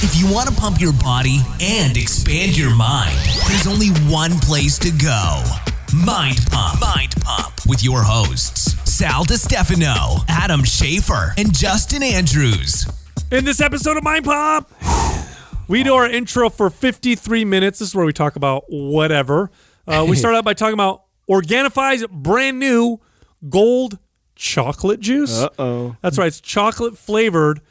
If you want to pump your body and expand your mind, there's only one place to go. Mind Pump. Mind Pump with your hosts, Sal DiStefano, Adam Schafer, and Justin Andrews. In this episode of Mind Pump, we do our intro for 53 minutes. This is where we talk about whatever. We start out by talking about Organifi's brand new gold chocolate juice. Uh-oh. That's right. It's chocolate flavored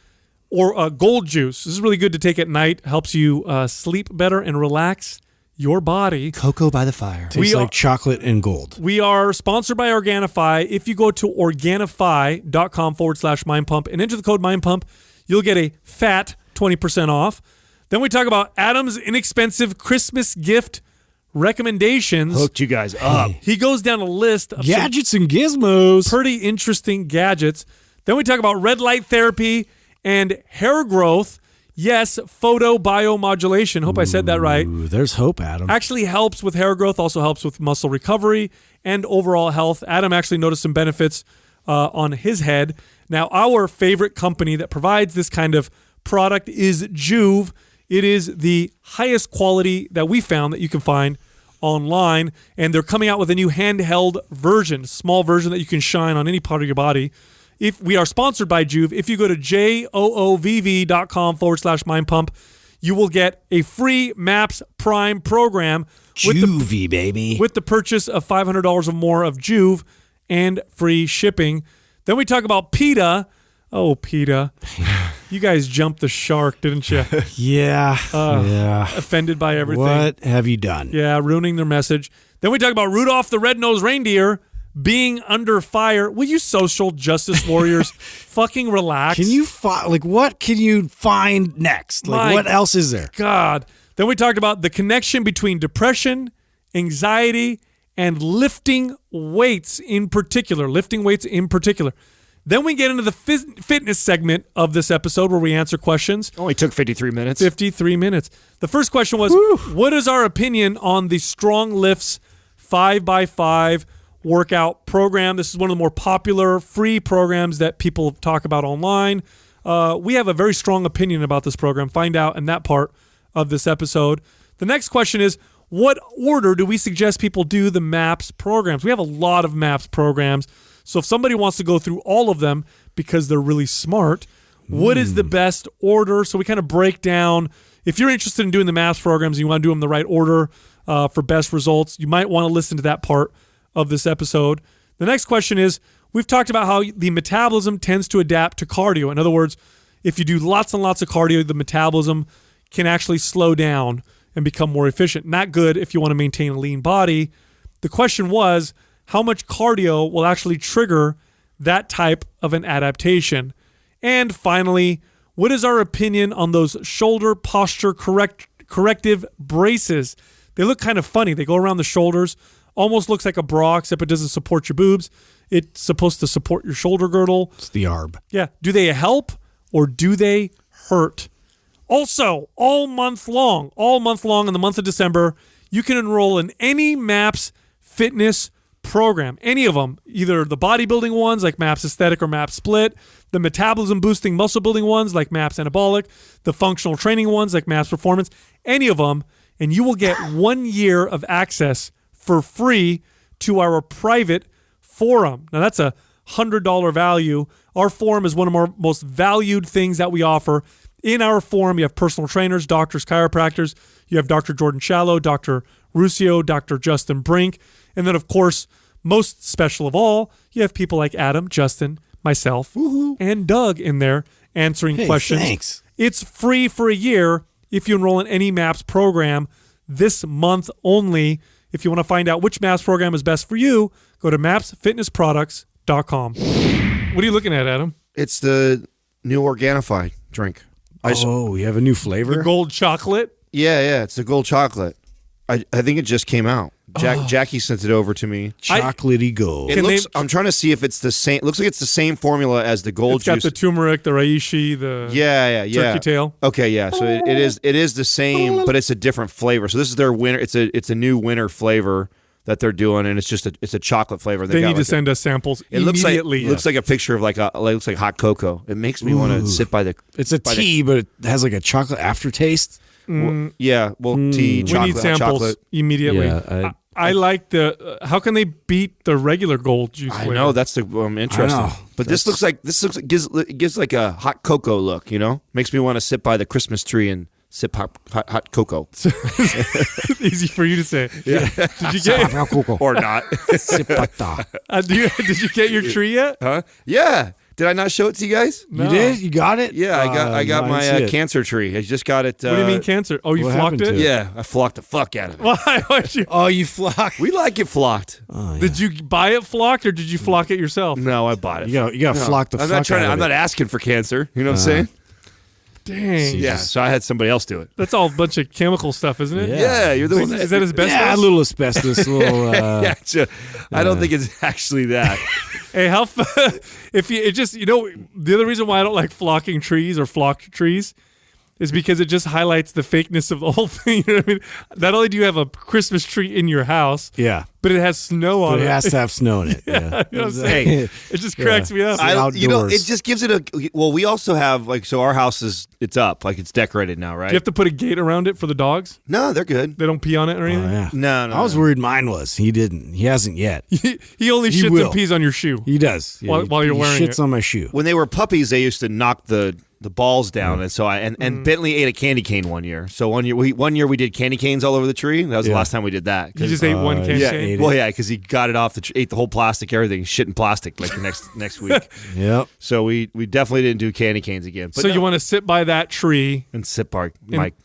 or gold juice. This is really good to take at night. Helps you sleep better and relax your body. Cocoa by the fire. Tastes like chocolate and gold. We are sponsored by Organifi. If you go to Organifi.com/mindpump and enter the code mindpump, you'll get a fat 20% off. Then we talk about Adam's inexpensive Christmas gift recommendations. Hooked you guys up. He goes down a list of Gadgets and gizmos. pretty interesting gadgets. Then we talk about red light therapy and hair growth. Yes, photobiomodulation. Hope I said that right. Ooh, there's hope, Adam. Actually helps with hair growth, also helps with muscle recovery and overall health. Adam actually noticed some benefits on his head. Now, our favorite company that provides this kind of product is Joovv. It is the highest quality that we found that you can find online, and they're coming out with a new handheld version, small version that you can shine on any part of your body. If we are sponsored by Joovv, if you go to joovv.com/mindpump, you will get a free MAPS Prime program Joovy, baby. with the purchase of $500 or more of Joovv and free shipping. Then we talk about PETA. Oh, PETA. You guys jumped the shark, didn't you? Yeah. Offended by everything. What have you done? Yeah, ruining their message. Then we talk about Rudolph the Red-Nosed Reindeer being under fire. Will you social justice warriors fucking relax? Can you what can you find next? What else is there? God. Then we talked about the connection between depression, anxiety, and lifting weights in particular. Then we get into the fitness segment of this episode where we answer questions. Only took 53 minutes. 53 minutes. The first question was, what is our opinion on the StongLifts 5x5 workout program? This is one of the more popular free programs that people talk about online. We have a very strong opinion about this program. Find out in that part of this episode. The next question is, what order do we suggest people do the MAPS programs? We have a lot of MAPS programs. So if somebody wants to go through all of them because they're really smart, what is the best order? So we kind of break down. If you're interested in doing the MAPS programs and you want to do them in the right order for best results, you might want to listen to that part of this episode. The next question is, we've talked about how the metabolism tends to adapt to cardio. In other words, if you do lots and lots of cardio, the metabolism can actually slow down and become more efficient. Not good if you want to maintain a lean body. The question was, how much cardio will actually trigger that type of an adaptation? And finally, what is our opinion on those shoulder posture corrective braces? They look kind of funny. They go around the shoulders. Almost looks like a bra, except it doesn't support your boobs. It's supposed to support your shoulder girdle. It's the ARB. Yeah. Do they help or do they hurt? Also, all month long in the month of December, you can enroll in any MAPS fitness program, any of them, either the bodybuilding ones like MAPS Aesthetic or MAPS Split, the metabolism boosting muscle building ones like MAPS Anabolic, the functional training ones like MAPS Performance, any of them, and you will get 1 year of access for free to our private forum. Now that's a $100 value. Our forum is one of our most valued things that we offer. In our forum, you have personal trainers, doctors, chiropractors. You have Dr. Jordan Shallow, Dr. Ruscio, Dr. Justin Brink. And then, of course, most special of all, you have people like Adam, Justin, myself, and Doug in there answering questions. Thanks. It's free for a year if you enroll in any MAPS program this month only. If you want to find out which MAPS program is best for you, go to mapsfitnessproducts.com. What are you looking at, Adam? It's the new Organifi drink. You have a new flavor? The gold chocolate? Yeah, it's the gold chocolate. I think it just came out. Jackie sent it over to me. Chocolatey gold. I'm trying to see if it's the same. It looks like it's the same formula as the gold It's got juice. the turmeric, the reishi, the turkey tail. Okay, yeah. So it is the same, but it's a different flavor. So this is their winter. It's a new winter flavor. that they're doing, and it's a chocolate flavor. They need to send us samples immediately. It looks like a picture of it looks like hot cocoa. It makes me want to sit by the. It's a tea, but it has like a chocolate aftertaste. Tea, chocolate, we need samples chocolate. immedially. Yeah, I like the. How can they beat the regular gold juice? I flavor? know that's the interesting. I know. But this looks like gives like a hot cocoa look. Makes me want to sit by the Christmas tree and sip hot cocoa. Easy for you to say. Yeah. Did you get or not? Did you get your tree yet? Huh? Yeah. Did I not show it to you guys? No. You did? You got it? Yeah, I got my cancer tree. I just got it. What do you mean cancer? Oh, you flocked it? Yeah, I flocked the fuck out of it. Why? You flocked? We like it flocked. Oh, yeah. Did you buy it flocked or did you flock it yourself? No, I bought it. You got to flock the fuck out of it. I'm not asking for cancer. You know what I'm saying? Dang. Yeah, so I had somebody else do it. That's all a bunch of chemical stuff, isn't it? Yeah, you're the one. Is that asbestos? Yeah, a little asbestos. I don't think it's actually that. Hey, the other reason why I don't like flocking trees or flocked trees is because it just highlights the fakeness of the whole thing. You know what I mean? Not only do you have a Christmas tree in your house, but it has snow on it. It has to have snow in it. You know what I'm saying? It just cracks me up. Outdoors. It just gives it we also have our house it's up, it's decorated now, right? Do you have to put a gate around it for the dogs? No, they're good. They don't pee on it or anything? Oh, yeah. No. I was worried mine was. He didn't. He hasn't yet. He only shits and pees on your shoe. He does. While you're wearing it. He it. shits on my shoe. When they were puppies, they used to knock the balls down, and so Bentley ate a candy cane one year. So one year we did candy canes all over the tree. That was the last time we did that. You just ate one candy cane? Well, yeah, because he got it off ate the whole plastic, everything, shit in plastic the next week. Yep. So we definitely didn't do candy canes again. But you want to sit by that tree and sip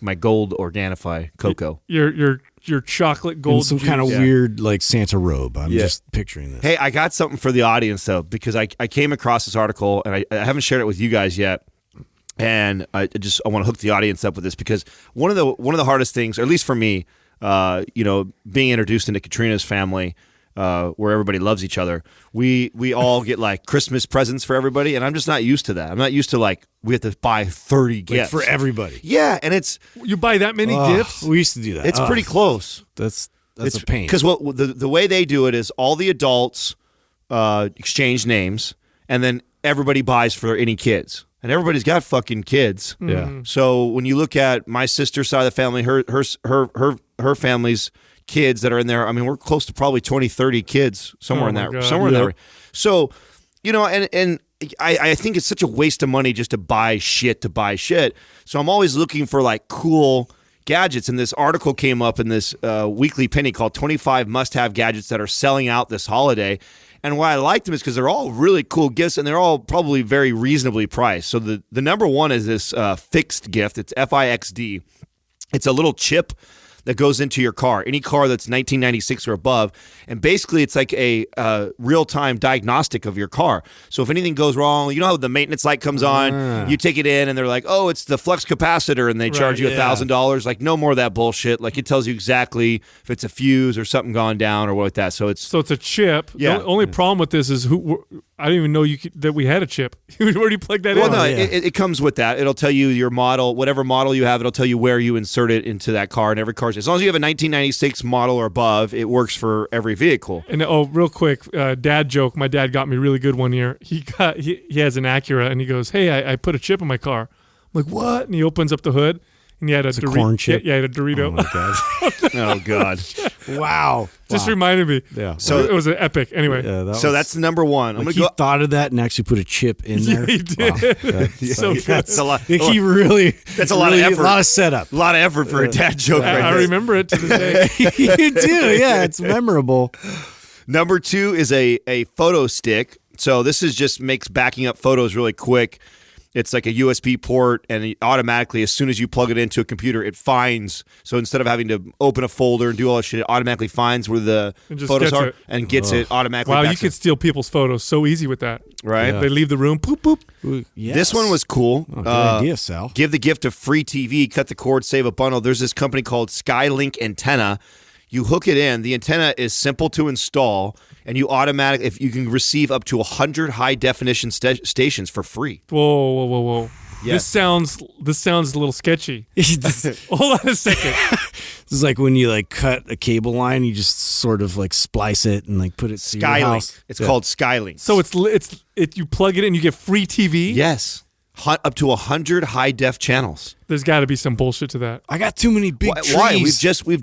my gold Organifi cocoa. Your chocolate gold and some juice. kind of weird Santa robe. I'm just picturing this. Hey, I got something for the audience though, because I came across this article and I haven't shared it with you guys yet. And I want to hook the audience up with this because one of the hardest things, or at least for me, being introduced into Katrina's family, where everybody loves each other, we all get Christmas presents for everybody, and I'm just not used to that. I'm not used to we have to buy 30 gifts for everybody. Yeah, and you buy that many gifts. We used to do that. It's pretty close. That's a pain because the way they do it is all the adults exchange names, and then everybody buys for any kids. And everybody's got fucking kids. Yeah. So when you look at my sister's side of the family, her family's kids that are in there, I mean, we're close to probably 20, 30 kids somewhere in there. So, and I think it's such a waste of money just to buy shit. So I'm always looking for cool gadgets. And this article came up in this weekly penny called 25 must-have gadgets that are selling out this holiday. And why I like them is because they're all really cool gifts, and they're all probably very reasonably priced. So the number one is this fixed gift. It's FIXD. It's a little chip that goes into your car, any car that's 1996 or above. And basically, it's like a real-time diagnostic of your car. So if anything goes wrong, you know how the maintenance light comes on, you take it in, and they're like, oh, it's the flux capacitor, and they charge you $1,000. No more of that bullshit. It tells you exactly if it's a fuse or something gone down or what like that. So it's a chip. Yeah. The only problem with this is I didn't even know that we had a chip. Where do you plug that in? Well, no, it comes with that. It'll tell you your model, whatever model you have. It'll tell you where you insert it into that car, and every car. As long as you have a 1996 model or above, it works for every vehicle. And real quick, dad joke. My dad got me really good one year. He has an Acura, and he goes, "Hey, I put a chip in my car." I'm like, "What?" And he opens up the hood, and he had a corn chip. Yeah, he had a Dorito. Oh my god! Oh god! Wow! Just reminded me. Yeah. So it was an epic. Anyway. Yeah, that's the number one. He thought of that and actually put a chip in there. Yeah, he did. Wow. So good. That's a lot. He really. That's a lot of effort. A lot of setup. A lot of effort for a dad joke. I remember it to this day. You do. Yeah, it's memorable. Number two is a photo stick. So this just makes backing up photos really quick. It's like a USB port, and it automatically, as soon as you plug it into a computer, it finds. So instead of having to open a folder and do all that shit, it automatically finds where the photos are and gets it automatically. Wow, you could steal people's photos so easy with that. Right? Yeah. They leave the room, poop, poop. Ooh, yes. This one was cool. Oh, good idea, Sal. Give the gift of free TV, cut the cord, save a bundle. There's this company called Skylink Antenna. You hook it in. The antenna is simple to install, and you can receive up to 100 high definition stations for free. Whoa. This sounds a little sketchy. Hold on a second. This is like when you like cut a cable line, you just sort of like splice it and like put it to your house. It's called Skylink. So you plug it in, you get free TV. Yes, up to 100 high def channels. There's got to be some bullshit to that. I got too many big trees. Why? We've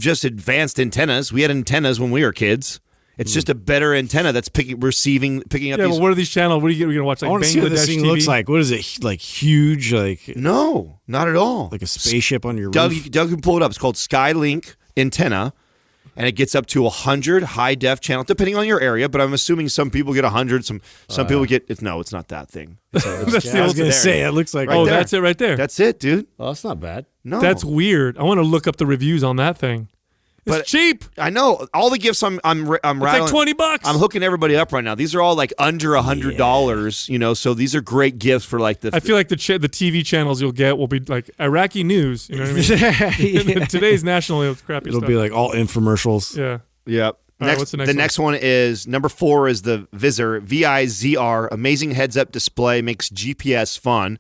just advanced antennas. We had antennas when we were kids. It's just a better antenna that's picking up these. Yeah, but what are these channels? What are you going to watch? Like I want to see what this thing TV? looks like. What is it? Like huge? Like no, not at all. Like a spaceship on your Doug roof? can pull it up. It's called Skylink antenna, and it gets up to 100 high def channels, depending on your area. But I'm assuming some people get 100. Some people get. It's not that thing. That's I was going to say it looks like. Right there. That's it right there. That's it, dude. Oh, that's not bad. No, that's weird. I want to look up the reviews on that thing. It's cheap. I know all the gifts I'm rattling. It's like $20. I'm hooking everybody up right now. These are all like under $100. You know, so these are great gifts for like the. I feel like the TV channels you'll get will be like Iraqi news. You know what I mean? Today's national crappy It'll stuff. be like all infomercials. Yeah. Yep. What's the next one? Next one is number 4 is the Vizor VIZR. Amazing heads-up display, makes GPS fun.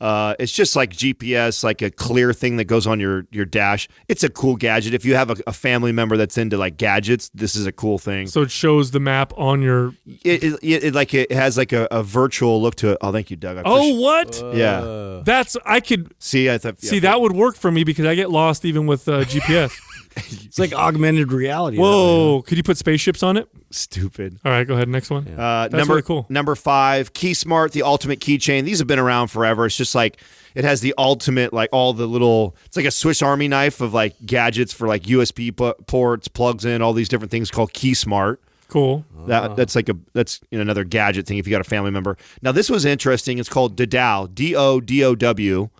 It's just like GPS, like a clear thing that goes on your dash. It's a cool gadget. If you have a family member that's into like gadgets, this is a cool thing. So it shows the map on your. It has like a virtual look to it. Oh, thank you, Doug. What? Yeah. I could see. That would work for me because I get lost even with GPS. It's like augmented reality. Whoa! Could you put spaceships on it? Stupid. All right, go ahead. Next one. That's really cool. Number 5, KeySmart, the ultimate keychain. These have been around forever. It's just like it has the ultimate, like all the little. It's like a Swiss Army knife of like gadgets for like USB ports, plugs in, all these different things called KeySmart. Cool. That's another gadget thing if you got a family member. Now this was interesting. It's called Dodow, DODOW,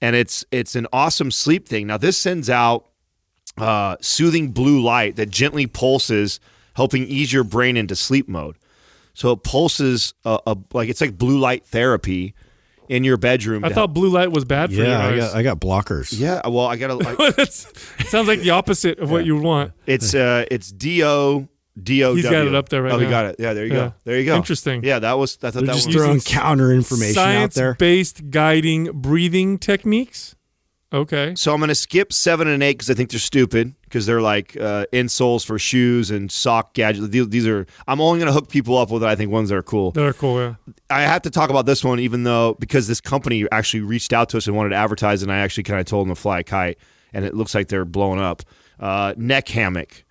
and it's an awesome sleep thing. Now this sends out soothing blue light that gently pulses, helping ease your brain into sleep mode. So it pulses it's like blue light therapy in your bedroom. I thought blue light was bad for you. Yeah, I got blockers. Yeah, well, I got to. It sounds like the opposite of what you would want. It's DODOW. He's got it up there right now. Oh, he got it. Yeah, there you go. There you go. Interesting. Yeah, I thought that was just throwing counter information out there. Science-based guiding breathing techniques. Okay. So I'm going to skip 7 and 8 because I think they're stupid because they're like insoles for shoes and sock gadgets. These are. I'm only going to hook people up with I think ones that are cool. That are cool, yeah. I have to talk about this one even though because this company actually reached out to us and wanted to advertise and I actually kind of told them to fly a kite and it looks like they're blowing up. Neck hammock.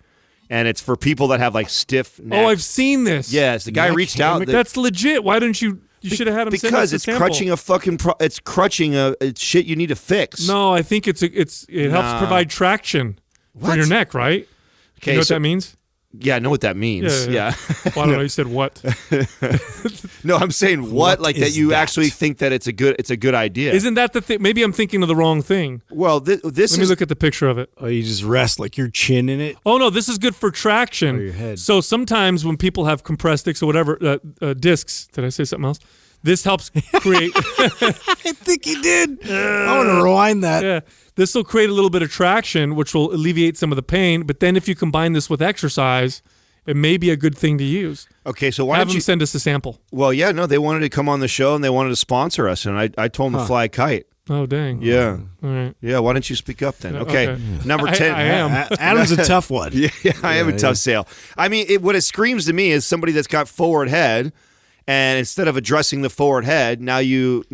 And it's for people that have like stiff necks. Oh, I've seen this. Yes, the guy reached out. That's legit. Why didn't you? You should have had him send us because a it's sample. crutching a fucking. It's crutching it's shit you need to fix. No, I think it helps provide traction for your neck, right? Okay, you know what that means? Yeah, I know what that means. Yeah. Well, I don't know. You said what? No, I'm saying what like that you actually think that it's a good idea. Isn't that the thing? Maybe I'm thinking of the wrong thing. Well, this Let me look at the picture of it. Oh, you just rest like your chin in it? Oh, no, this is good for traction. Or your head. So sometimes when people have compressed discs or whatever, discs, did I say something else? This helps create. I think he did. I want to rewind that. Yeah. This will create a little bit of traction, which will alleviate some of the pain. But then if you combine this with exercise, it may be a good thing to use. Okay, so why have don't them you send us a sample? Well, yeah, no, they wanted to come on the show and they wanted to sponsor us, and I told them to fly a kite. Oh, dang. Yeah. All right. Yeah, why don't you speak up then? Okay. Number 10. I am. Adam's a tough one. Yeah, I am a tough sale. I mean, what it screams to me is somebody that's got forward head, and instead of addressing the forward head, now you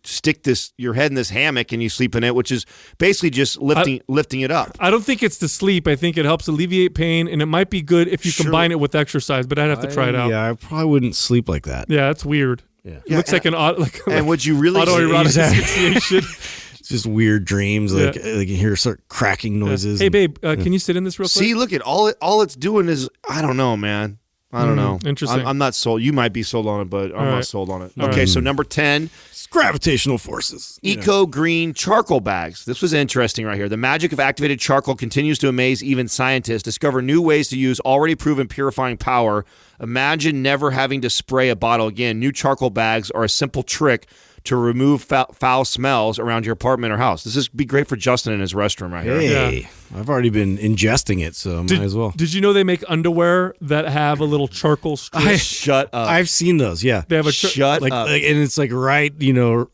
stick your head in this hammock and you sleep in it, which is basically just lifting it up. I don't think it's to sleep. I think it helps alleviate pain, and it might be good if you combine it with exercise, but I'd have to try it out. Yeah, I probably wouldn't sleep like that. Yeah, that's weird. Yeah. It looks like an and would you really autoerotic asphyxiation? It's just weird dreams, like you hear start cracking noises. Hey, babe, can you sit in this real quick? See, look at all it's doing is I don't know, man. I don't know. Interesting. I'm not sold. You might be sold on it, but I'm not sold on it. All okay, right. so number 10. It's gravitational forces. Eco Green charcoal bags. This was interesting right here. The magic of activated charcoal continues to amaze even scientists. Discover new ways to use already proven purifying power. Imagine never having to spray a bottle again. New charcoal bags are a simple trick to remove foul smells around your apartment or house. This is be great for Justin in his restroom right here. Hey, I've already been ingesting it, so might as well. Did you know they make underwear that have a little charcoal strip? Shut up. I've seen those. Yeah, They have a Shut like, up. and it's like right,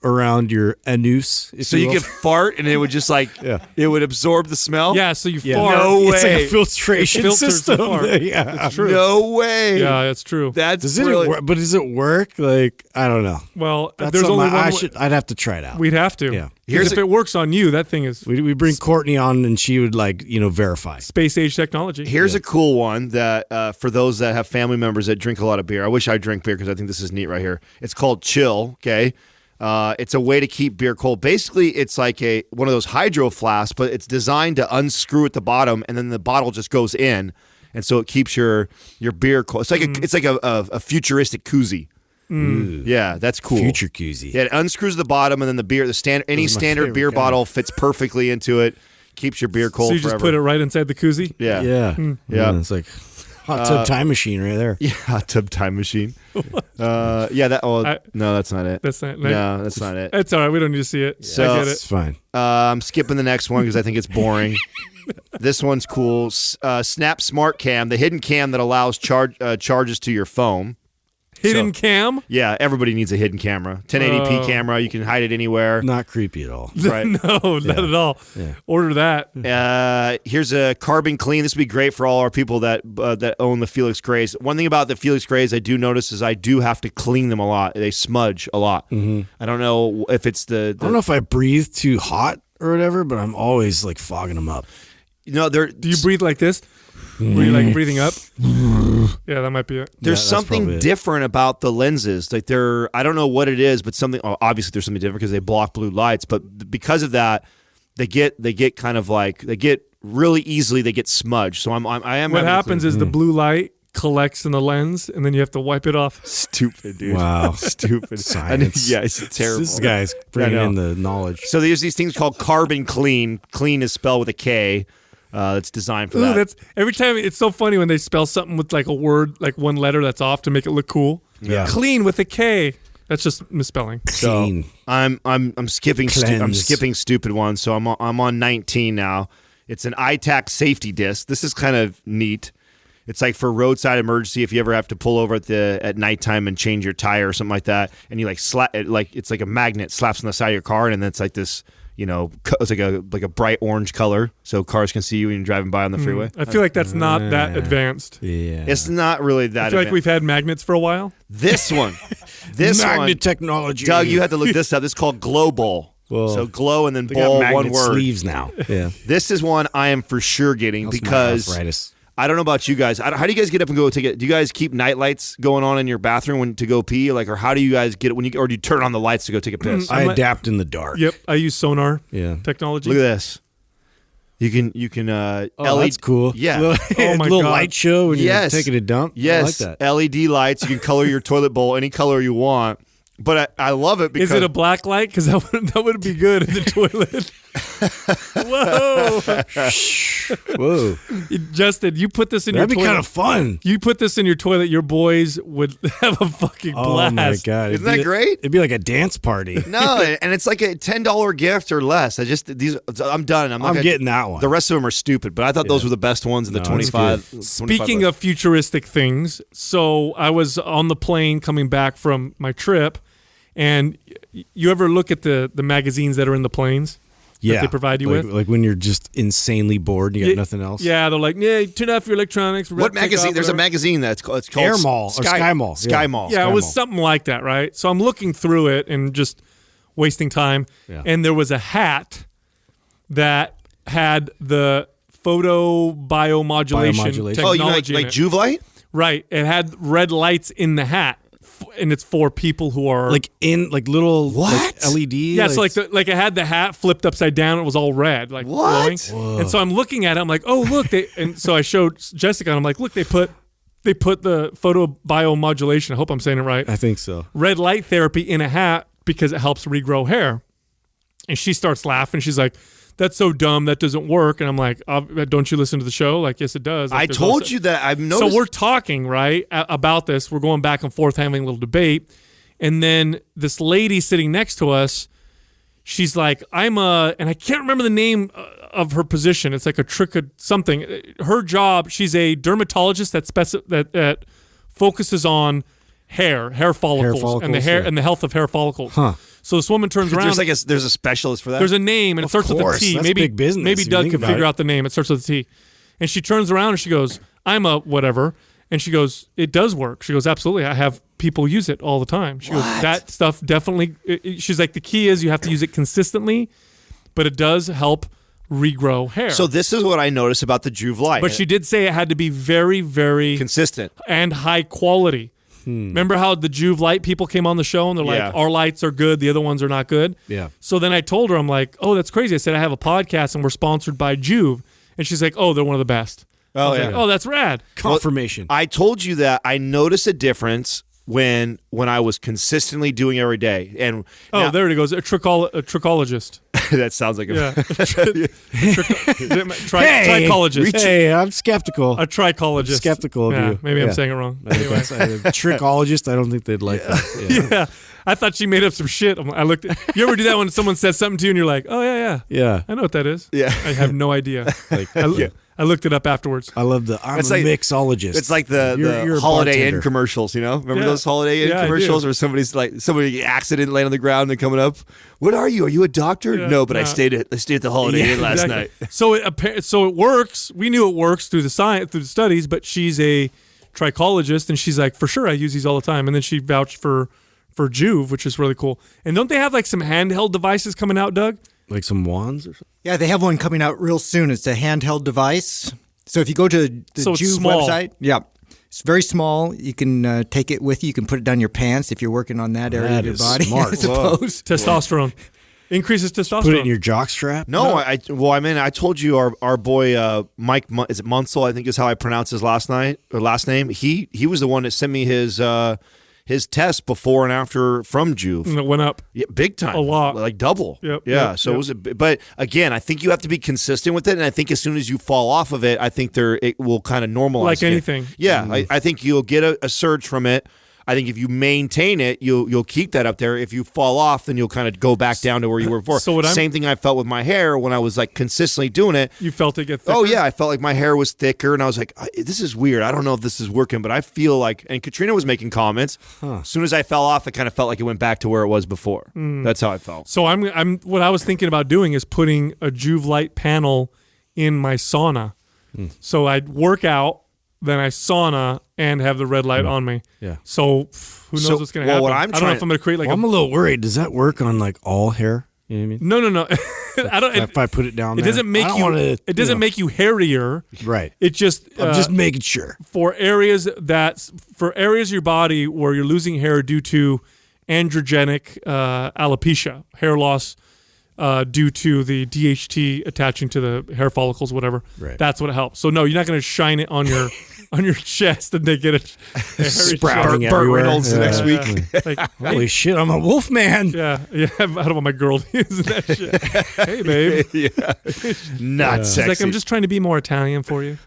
around your anus. So you could fart and it would just it would absorb the smell? yeah. So you Yeah. fart. No It's like way. a filtration It filters the system. fart. Yeah, It's true. No way. Yeah, that's true. That's Does it brilliant. work? But does it work? Like, I don't know. Well, That's there's only something one. I'd have to try it out. We'd have to. Yeah. Because if it works on you, that thing is We bring Courtney on, and she would verify. space age technology. Here's a cool one that for those that have family members that drink a lot of beer. I wish I drink beer because I think this is neat right here. It's called Chill. Okay, it's a way to keep beer cold. Basically, it's like one of those hydro flasks, but it's designed to unscrew at the bottom, and then the bottle just goes in, and so it keeps your beer cold. It's like a futuristic koozie. Yeah, that's cool. Future koozie. Yeah, it unscrews the bottom, and then any Those are my standard favorite beer kind. bottle fits perfectly into it. Keeps your beer cold So you forever. just put it right inside the koozie. Yeah. Yeah. It's like hot tub time machine right there. Yeah, hot tub time machine. No, that's not it. That's not. No, that's not it. It's all right. We don't need to see it. So- I get It's it. fine. I'm skipping the next one because I think it's boring. This one's cool. Snap Smart Cam, the hidden cam that allows charges to your phone. Hidden cam. Yeah, everybody needs a hidden camera. 1080p camera. You can hide it anywhere. Not creepy at all. Right. No, not at all. Yeah. Order that. Here's a carbon clean. This would be great for all our people that own the Felix Grays. One thing about the Felix Grays I do notice is I do have to clean them a lot. They smudge a lot. Mm-hmm. I don't know if it's I don't know if I breathe too hot or whatever, but I'm always like fogging them up. Do you breathe like this? Were you like breathing up? Yeah, that might be it. There's that's something probably it. different about the lenses. Like I don't know what it is, but obviously there's something different because they block blue lights. But because of that, they get kind of like they get really easily. They get smudged. So I am. What happens is the blue light collects in the lens, and then you have to wipe it off. Stupid, dude. Wow. Stupid Science. Yeah, it's terrible. This guy's bringing in the knowledge. So there's these things called Carbon Clean. Clean is spelled with a K. It's designed for Ooh, that. that's every time. It's so funny when they spell something with like a word, like one letter that's off to make it look cool. Yeah. Clean with a K. That's just misspelling. Clean. I'm skipping I'm Cleanse. skipping stupid ones. So I'm on 19 now. It's an ITAC safety disc. This is kind of neat. It's like for roadside emergency if you ever have to pull over at nighttime and change your tire or something like that, and you like slap it, like it's like a magnet slaps on the side of your car, and then it's like this. It's like a bright orange color, so cars can see you when you're driving by on the freeway. I feel like that's not that advanced. Yeah. It's not really that. I feel like we've had magnets for a while. This one, Magnet technology. Doug, you had to look this up. This is called Glow Bowl. Well, so glow and then They bowl, got one magnet word. sleeves now. Yeah. This is one I am for sure getting That's my because arthritis. I don't know about you guys. How do you guys get up and go take it? Do you guys keep night lights going on in your bathroom to go pee? Or how do you guys get it or do you turn on the lights to go take a piss? I adapt in the dark. Yep, I use sonar Yeah. technology. Look at this. You can Oh, LED. that's cool. Yeah. Oh my little God. light show when Yes. you're taking a dump. Yes. I like that. LED lights. You can color your toilet bowl any color you want. But I love it because Is it a black light? Because that would be good in the toilet. Whoa, Whoa. Justin, you put this in That'd be your toilet. kind of fun. You put this in your toilet, your boys would have a fucking blast. Oh my God. Isn't that great? It'd be like a dance party. No, and it's like a $10 gift or less. I'm done. I'm getting that one. The rest of them are stupid, but I thought those were the best ones in the No, 25. Speaking of futuristic things, so I was on the plane coming back from my trip, and you ever look at the magazines that are in the planes? yeah. they provide you like, with? Like when you're just insanely bored and you got nothing else. Yeah, they're like, yeah, turn off your electronics. What take magazine? off, There's a whatever. magazine that's called Air Mall or Sky Mall. Sky Yeah. Mall. Yeah, Sky it was Mall. something like that, right? So I'm looking through it and just wasting time. Yeah. And there was a hat that had the photo biomodulation Biomodulation. technology Oh, you mean like in it. Juve light? Right. It had red lights in the hat, and it's for people who are Like in like little What? like LED. Yeah, so like it had the hat flipped upside down. It was all red, like What? glowing. And so I'm looking at it. I'm like, oh look, and so I showed Jessica. And I'm like, look, they put the photo biomodulation. I hope I'm saying it right. I think so. Red light therapy in a hat because it helps regrow hair. And she starts laughing. She's like, that's so dumb. That doesn't work. And I'm like, don't you listen to the show? Like, yes, it does. Like, I there's told also- you that. I've noticed. So we're talking, right, about this. We're going back and forth, having a little debate. And then this lady sitting next to us, she's like, and I can't remember the name of her position. It's like a trick of something. Her job, she's a dermatologist that focuses on hair follicles, and the hair and the health of hair follicles. Huh. So this woman turns around. There's a specialist for that. There's a name, and it starts with a T. That's maybe big business. Maybe Doug can figure out the name. It starts with a T. And she turns around and she goes, "I'm a whatever." And she goes, "It does work." She goes, "Absolutely. I have people use it all the time." She goes, "That stuff definitely." She's like, "The key is you have to use it consistently, but it does help regrow hair." So this is what I noticed about the Juve Light. But she did say it had to be very, very consistent and high quality. Remember how the Juve Light people came on the show and they're like, "Our lights are good, the other ones are not good." Yeah. So then I told her, I'm like, "Oh, that's crazy." I said, "I have a podcast and we're sponsored by Juve," and she's like, "Oh, they're one of the best." Oh, yeah. Like, "Oh, that's rad." Confirmation. I told you that I noticed a difference when I was consistently doing it every day. And now, there it goes. A trichologist. that sounds like Yeah. Hey, trichologist. Hey, I'm skeptical. A trichologist. Skeptical of you. Maybe Yeah. I'm saying it wrong. I think Anyway. that's- a trichologist, I don't think they'd like that. Yeah. Yeah. I thought she made up some shit. I looked at, you ever do that when someone says something to you and you're like, "Oh, yeah. Yeah. I know what that is." Yeah. I have no idea. Like, I looked it up afterwards. I love I'm It's a like- mixologist. It's like the You're a Holiday Inn bartender. commercials, Remember Yeah. those Holiday Inn Yeah, I commercials do. where somebody accident laying on the ground and coming up? "What are you? Are you a doctor?" Yeah, "No, but I no. stayed at the Holiday Inn last Exactly. night." So it works. We knew it works through the science, through the studies, but she's a trichologist and she's like, "For sure, I use these all the time." And then she vouched for Juve, which is really cool. And don't they have like some handheld devices coming out, Doug? Like some wands or something? Yeah, they have one coming out real soon. It's a handheld device. So if you go to the So it's Juve small. website, it's very small. You can take it with you. You can put it down your pants if you're working on that area That of your is body. smart. I suppose. Testosterone. Increases testosterone. Put it in your jock strap? No, I told you our boy Mike, is it Munsell? I think is how I pronounce his last name. He was the one that sent me his test before and after from Juve. And it went up. Yeah, big time. A lot. Like double. Yep, Yeah. yep, So yep. it was but again, I think you have to be consistent with it. And I think as soon as you fall off of it, I think it will kind of normalize. Like again. anything. Yeah. I think you'll get a surge from it. I think if you maintain it, you'll keep that up there. If you fall off, then you'll kind of go back down to where you were before. So Same thing I felt with my hair when I was like consistently doing it. You felt it get thicker? Oh yeah, I felt like my hair was thicker, and I was like, "This is weird. I don't know if this is working, but I feel like." And Katrina was making comments. As soon as I fell off, I kind of felt like it went back to where it was before. That's how I felt. So I'm what I was thinking about doing is putting a Juve Light panel in my sauna. So I'd work out, then I sauna and have the red light on me. Yeah. So who knows what's going to happen? what I don't know if I'm going to create like I'm a little worried. Does that work on like all hair? You know what I mean? No. I don't. If I put it down It there, doesn't make I don't you. wanna, It doesn't make you hairier. Right. It just. I'm just making sure. for areas of your body where you're losing hair due to androgenic alopecia, hair loss due to the DHT attaching to the hair follicles, whatever. Right. That's what it helps. So no, you're not going to shine it on your on your chest and they get it Sprouting Burt everywhere. Reynolds the next week. Like, Holy shit, I'm a wolf man. yeah. I don't want my girl using that shit. Hey, babe. Not She's sexy. like, I'm just trying to be more Italian for you.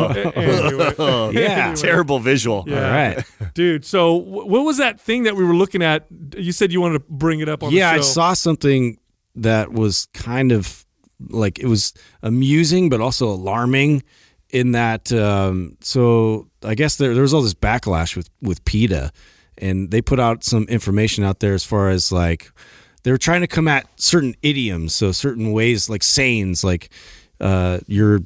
Anyway. yeah, terrible visual. Yeah. All right. Dude, so what was that thing that we were looking at? You said you wanted to bring it up on Yeah, the I show. saw something that was kind of like it was amusing but also alarming in that so I guess there was all this backlash with PETA, and they put out some information out there as far as like they were trying to come at certain idioms, so certain ways like sayings like you're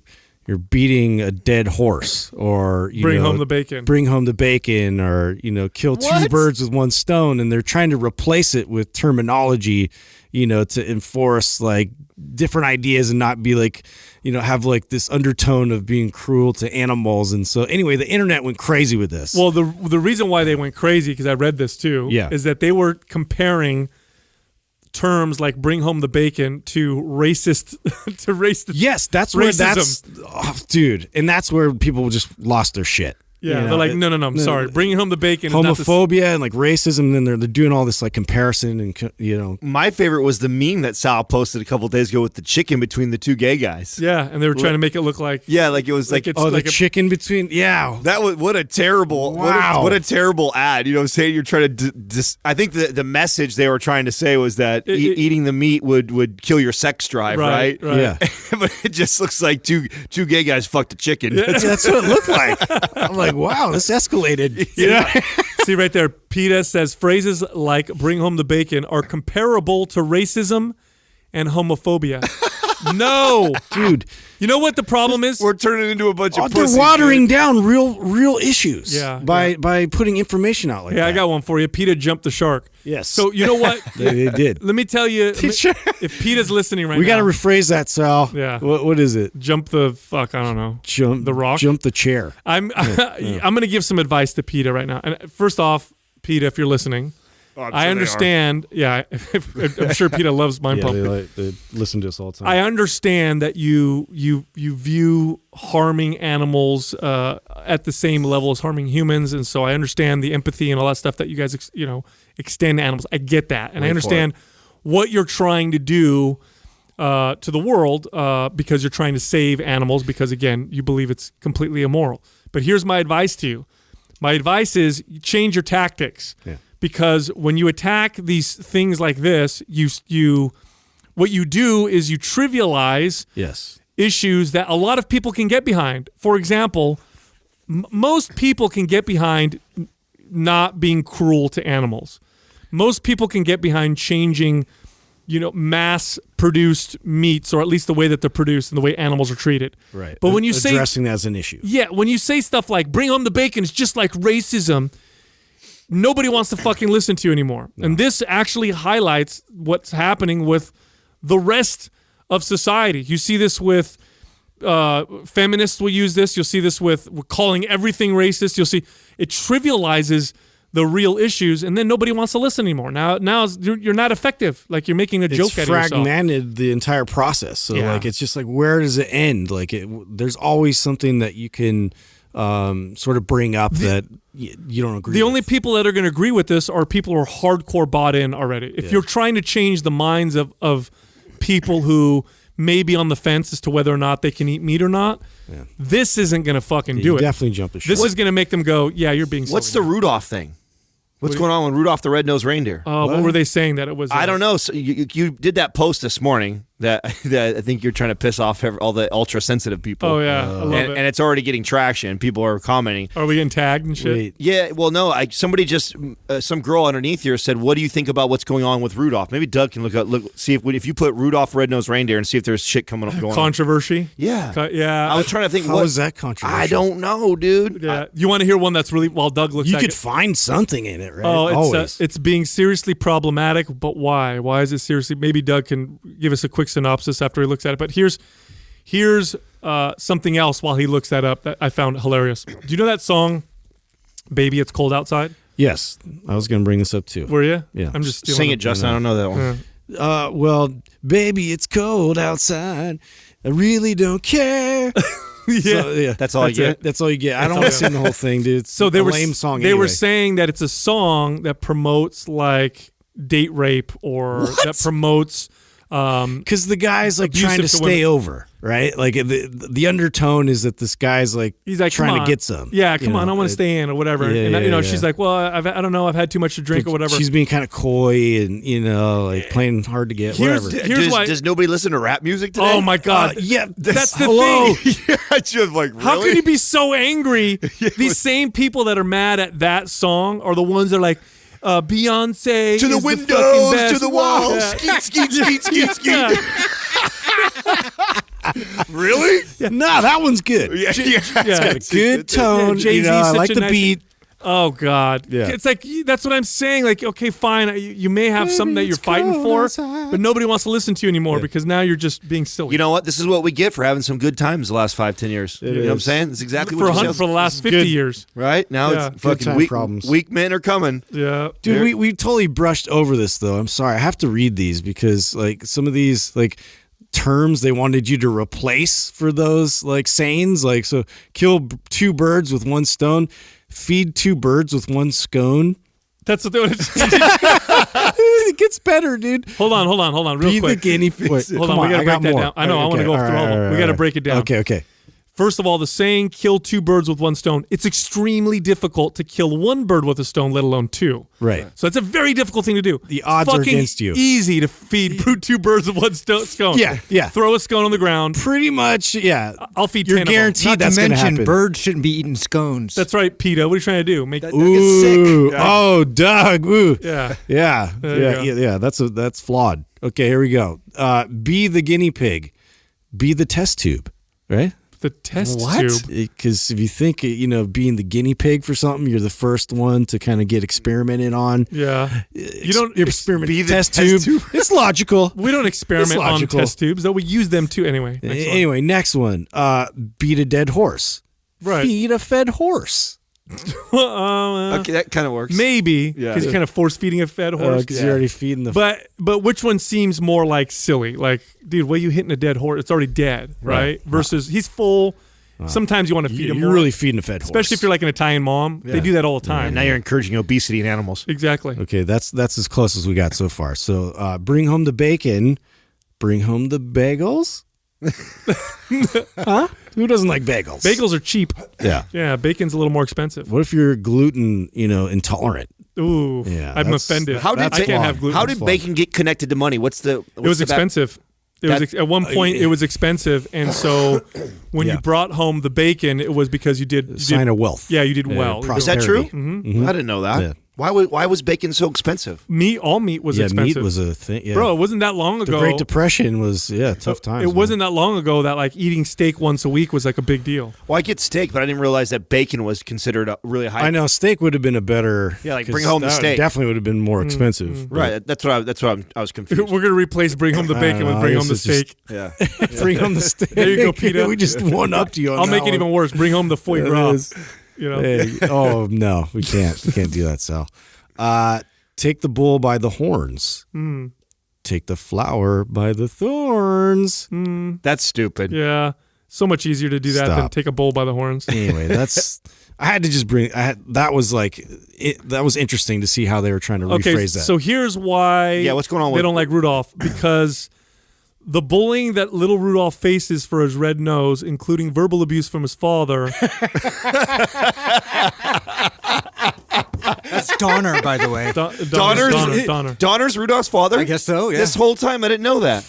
beating a dead horse, or Bring home the bacon. Bring home the bacon, or kill two birds with one stone, and they're trying to replace it with terminology, to enforce like different ideas and not be like, have like this undertone of being cruel to animals. And so anyway, the internet went crazy with this. Well, the reason why they went crazy, because I read this too, is that they were comparing terms like "bring home the bacon" to racist yes, that's where racism. dude, and that's where people just lost their shit. Yeah, You they're like, know, no, I'm sorry. Bringing home the bacon. Is not the homophobia and like racism, and then they're doing all this like comparison and My favorite was the meme that Sal posted a couple days ago with the chicken between the two gay guys. Yeah, and they were trying to make it look like like it was like it's the like chicken between that was what a terrible what a terrible ad. You know what I'm saying? You're trying to I think the message they were trying to say was that eating the meat would kill your sex drive, right? Yeah. But it just looks like two gay guys fucked a chicken. That's what it looked like. I'm like, wow, this escalated. Yeah. See right there, PETA says phrases like "bring home the bacon" are comparable to racism and homophobia. No, dude. You know what the problem is? We're turning into a bunch of pussies. They're watering down real issues. Yeah, by putting information out like that. Yeah, I got one for you. PETA jumped the shark. Yes. So you know what? they did. Let me tell you, if PETA's listening right now, we got to rephrase that, Sal. Yeah. What is it? Jump the fuck. I don't know. Jump the rock. Jump the chair. I'm going to give some advice to PETA right now. And first off, PETA, if you're listening. I understand. Yeah, I'm sure PETA loves Mind Pump. They listen to us all the time. I understand that you view harming animals at the same level as harming humans, and so I understand the empathy and all that stuff that you guys extend to animals. I get that, and I understand what you're trying to do to the world because you're trying to save animals. Because again, you believe it's completely immoral. But here's my advice to you. My advice is change your tactics. Yeah. Because when you attack these things like this, what you do is you trivialize issues that a lot of people can get behind. For example, most people can get behind not being cruel to animals. Most people can get behind changing, mass-produced meats, or at least the way that they're produced and the way animals are treated. Right. But when you addressing that as an issue. Yeah, when you say stuff like "bring home the bacon," it's just like racism. Nobody wants to fucking listen to you anymore. No. And this actually highlights what's happening with the rest of society. You see this with feminists will use this. You'll see this with calling everything racist. You'll see it trivializes the real issues, and then nobody wants to listen anymore. Now you're not effective. Like you're making a joke out of yourself. It's fragmented the entire process. So like it's just like, where does it end? Like there's always something that you can sort of bring up that you don't agree with. The only people that are going to agree with this are people who are hardcore bought in already. If you're trying to change the minds of people who may be on the fence as to whether or not they can eat meat or not, this isn't going to fucking do it. Definitely jump the shit. This is going to make them go, yeah, you're being silly. What's the Rudolph thing? What's going on with Rudolph the Red-Nosed Reindeer? What were they saying that it was? I don't know. So you did that post this morning that I think you're trying to piss off all the ultra-sensitive people. Oh, yeah. I love it. And it's already getting traction. People are commenting. Are we getting tagged and shit? Wait. Yeah, well, no. Somebody just, some girl underneath here said, what do you think about what's going on with Rudolph? Maybe Doug can see if you put Rudolph Red-Nosed Reindeer and see if there's shit going on. Controversy? Yeah. Yeah. I was trying to think. How is that controversial? I don't know, dude. Yeah. You want to hear one that's really, while Doug looks you at could it. find something in it, right? Oh, it's being seriously problematic, but why? Why is it seriously? Maybe Doug can give us a quick synopsis after he looks at it. But here's something else while he looks that up that I found hilarious. Do you know that song, "Baby, It's Cold Outside"? Yes, I was going to bring this up too. Were you? Yeah. I'm just sing it, Justin. I don't know that one. Yeah. Well, baby, it's cold outside. I really don't care. Yeah. That's all you get. That's all you get. I don't want to sing the whole thing, dude. It's So they a were lame song. They were anyway. saying that it's a song that promotes like date rape or that promotes. Because the guy's like trying to stay over, right? Like the undertone is that this guy's like he's like trying to get some. Yeah, come on, I want to stay in or whatever. Yeah, and yeah, she's like, well, I don't know, I've had too much to drink or whatever. She's being kind of coy and like playing hard to get. Whatever. Does nobody listen to rap music today? Oh my god, yeah, that's the thing. Yeah, just like really? How can you be so angry? These same people that are mad at that song are the ones that are like. Beyonce to the is windows, the best. to the walls, Yeah. skeet. Yeah. Really? Yeah. Nah, that one's good. Yeah, It's got a good tone. Jay-Z's I such like a the nice- beat. Oh God! Yeah. It's like that's what I'm saying. Like, okay, fine, you may have something that you're fighting for, but nobody wants to listen to you anymore because now you're just being silly. You know what? This is what we get for having some good times the last 5-10 years. You know what I'm saying? It's exactly what you for the last 50 years. Right now, Yeah. it's fucking time weak problems. Weak men are coming. Yeah, Dude, we totally brushed over this though. I'm sorry. I have to read these because like some of these like terms they wanted you to replace for those like sayings. Like, so kill 2 birds with 1 stone, feed 2 birds with 1 scone. That's what they would. It gets better, dude. Hold on, real Be quick. the guinea pig. Wait, Hold on, we gotta break that down. I know, I want to go through all of them. We gotta break it down. Okay. First of all, the saying "kill 2 birds with 1 stone." It's extremely difficult to kill 1 bird with a stone, let alone 2. Right. So it's a very difficult thing to do. The odds are against you. Easy to feed 2 birds with 1 scone. Yeah. Throw a scone on the ground. Pretty much, yeah. I'll feed You're 10 of them. guaranteed Not that's to going to mention, happen. birds shouldn't be eating scones. That's right, PETA. What are you trying to do? Make Ooh. Oh, Doug. Ooh. Yeah. Yeah. That's flawed. Okay, here we go. Be the guinea pig. Be the test tube. Right? The test tube. Because if you think, being the guinea pig for something, you're the first one to kind of get experimented on. Yeah. You don't experiment. Be the test tube. It's logical. We don't experiment on test tubes, though. We use them too. Anyway. Next one. Beat a dead horse. Right. Feed a fed horse. Okay, that kind of works. Maybe because you're kind of force feeding a fed horse. Because you're already feeding the. But which one seems more like silly? Like, dude, what are you hitting a dead horse? It's already dead, right? Versus he's full. Sometimes you want to feed him. You're really feeding a fed horse, especially if you're like an Italian mom. They do that all the time. Now you're encouraging obesity in animals. Exactly. Okay, that's as close as we got so far. So bring home the bacon, bring home the bagels. Huh? Who doesn't like bagels? Bagels are cheap. Yeah, bacon's a little more expensive. What if you're gluten, intolerant? Ooh, Yeah, I'm offended. I can't have gluten. How did bacon get connected to money? It was expensive. At one point, it was expensive, and so when you brought home the bacon, it was because you did sign of wealth. Yeah, you did well. Is that true? Mm-hmm. I didn't know that. Yeah. Why was bacon so expensive? All meat was expensive. Meat was a thing. Yeah. Bro, it wasn't that long ago. The Great Depression was tough times. It wasn't that long ago that like eating steak once a week was like a big deal. Well, I get steak, but I didn't realize that bacon was considered a really high. I know steak would have been a better. Yeah, like bring home the steak. Definitely would have been more expensive. Right. That's what I was confused. We're gonna replace bring home the bacon with bring home the steak. Yeah. Bring home the steak. There you go, PETA. We just one up to you. I'll make it even worse. Bring home the foie gras. Hey, oh no, we can't. We can't do that, Sal. Take the bull by the horns. Take the flower by the thorns. That's stupid. Yeah, so much easier to do that than take a bull by the horns. Anyway, I had to just bring. That was that was interesting to see how they were trying to rephrase that. So here's why. Yeah, what's going on? They don't like Rudolph because the bullying that little Rudolph faces for his red nose, including verbal abuse from his father. That's Donner, by the way. Donner's Rudolph's father? I guess so, yeah. This whole time I didn't know that.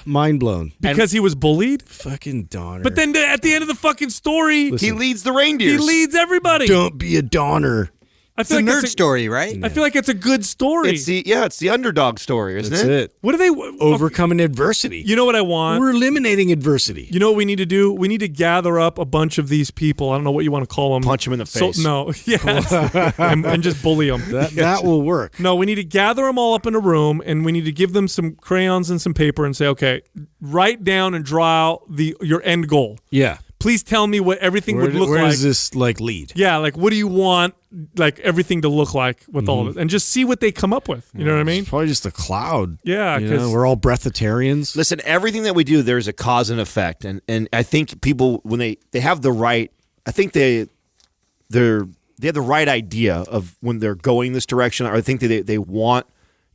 Mind blown. Because he was bullied? Fucking Donner. But then at the end of the fucking story, he leads the reindeers. He leads everybody. Don't be a Donner. It's a nerd story, right? I feel like it's a good story. It's the underdog story, isn't it? What are they overcoming adversity? You know what I want? We're eliminating adversity. You know what we need to do? We need to gather up a bunch of these people. I don't know what you want to call them. Punch them in the face. And just bully them. That will work. No, we need to gather them all up in a room, and we need to give them some crayons and some paper and say, okay, write down and draw out your end goal. Yeah. Please tell me what everything would look like. Where does this lead? Yeah, like what do you want everything to look like with all of it? And just see what they come up with. You know what I mean? It's probably just a cloud. Yeah, because we're all breatharians. Listen, everything that we do, there's a cause and effect. And I think people, when they have the right, I think they have the right idea of when they're going this direction. Or I think they want,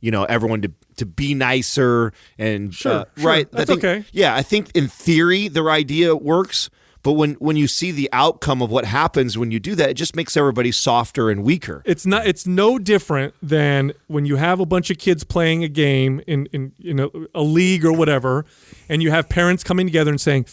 everyone to be nicer and sure. Right. That's okay. Yeah, I think in theory their idea works. But when you see the outcome of what happens when you do that, it just makes everybody softer and weaker. It's no different than when you have a bunch of kids playing a game in a league or whatever, and you have parents coming together and saying,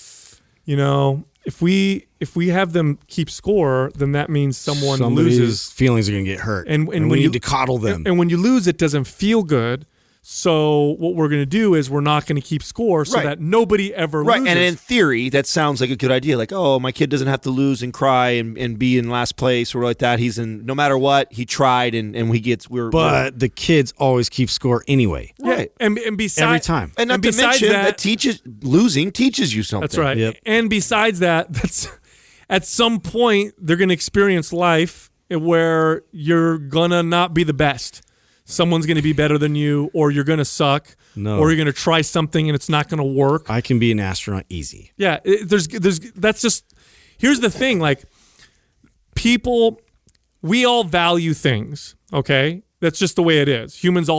if we have them keep score, then that means somebody's loses. Feelings are going to get hurt, and we need to coddle them. And when you lose, it doesn't feel good. So what we're going to do is we're not going to keep score so that nobody ever loses. Right, and in theory, that sounds like a good idea. Like, oh, my kid doesn't have to lose and cry and be in last place or like that. He's in, no matter what, he tried and he gets, But the kids always keep score anyway. Right. And besides, every time. And not to mention that losing teaches you something. That's right. Yep. And besides that, that's at some point, they're going to experience life where you're going to not be the best. someone's going to be better than you, or you're going to suck, or you're going to try something and it's not going to work. I can be an astronaut easy. Yeah, that's just, here's the thing, like, people, we all value things, okay? That's just the way it is. Humans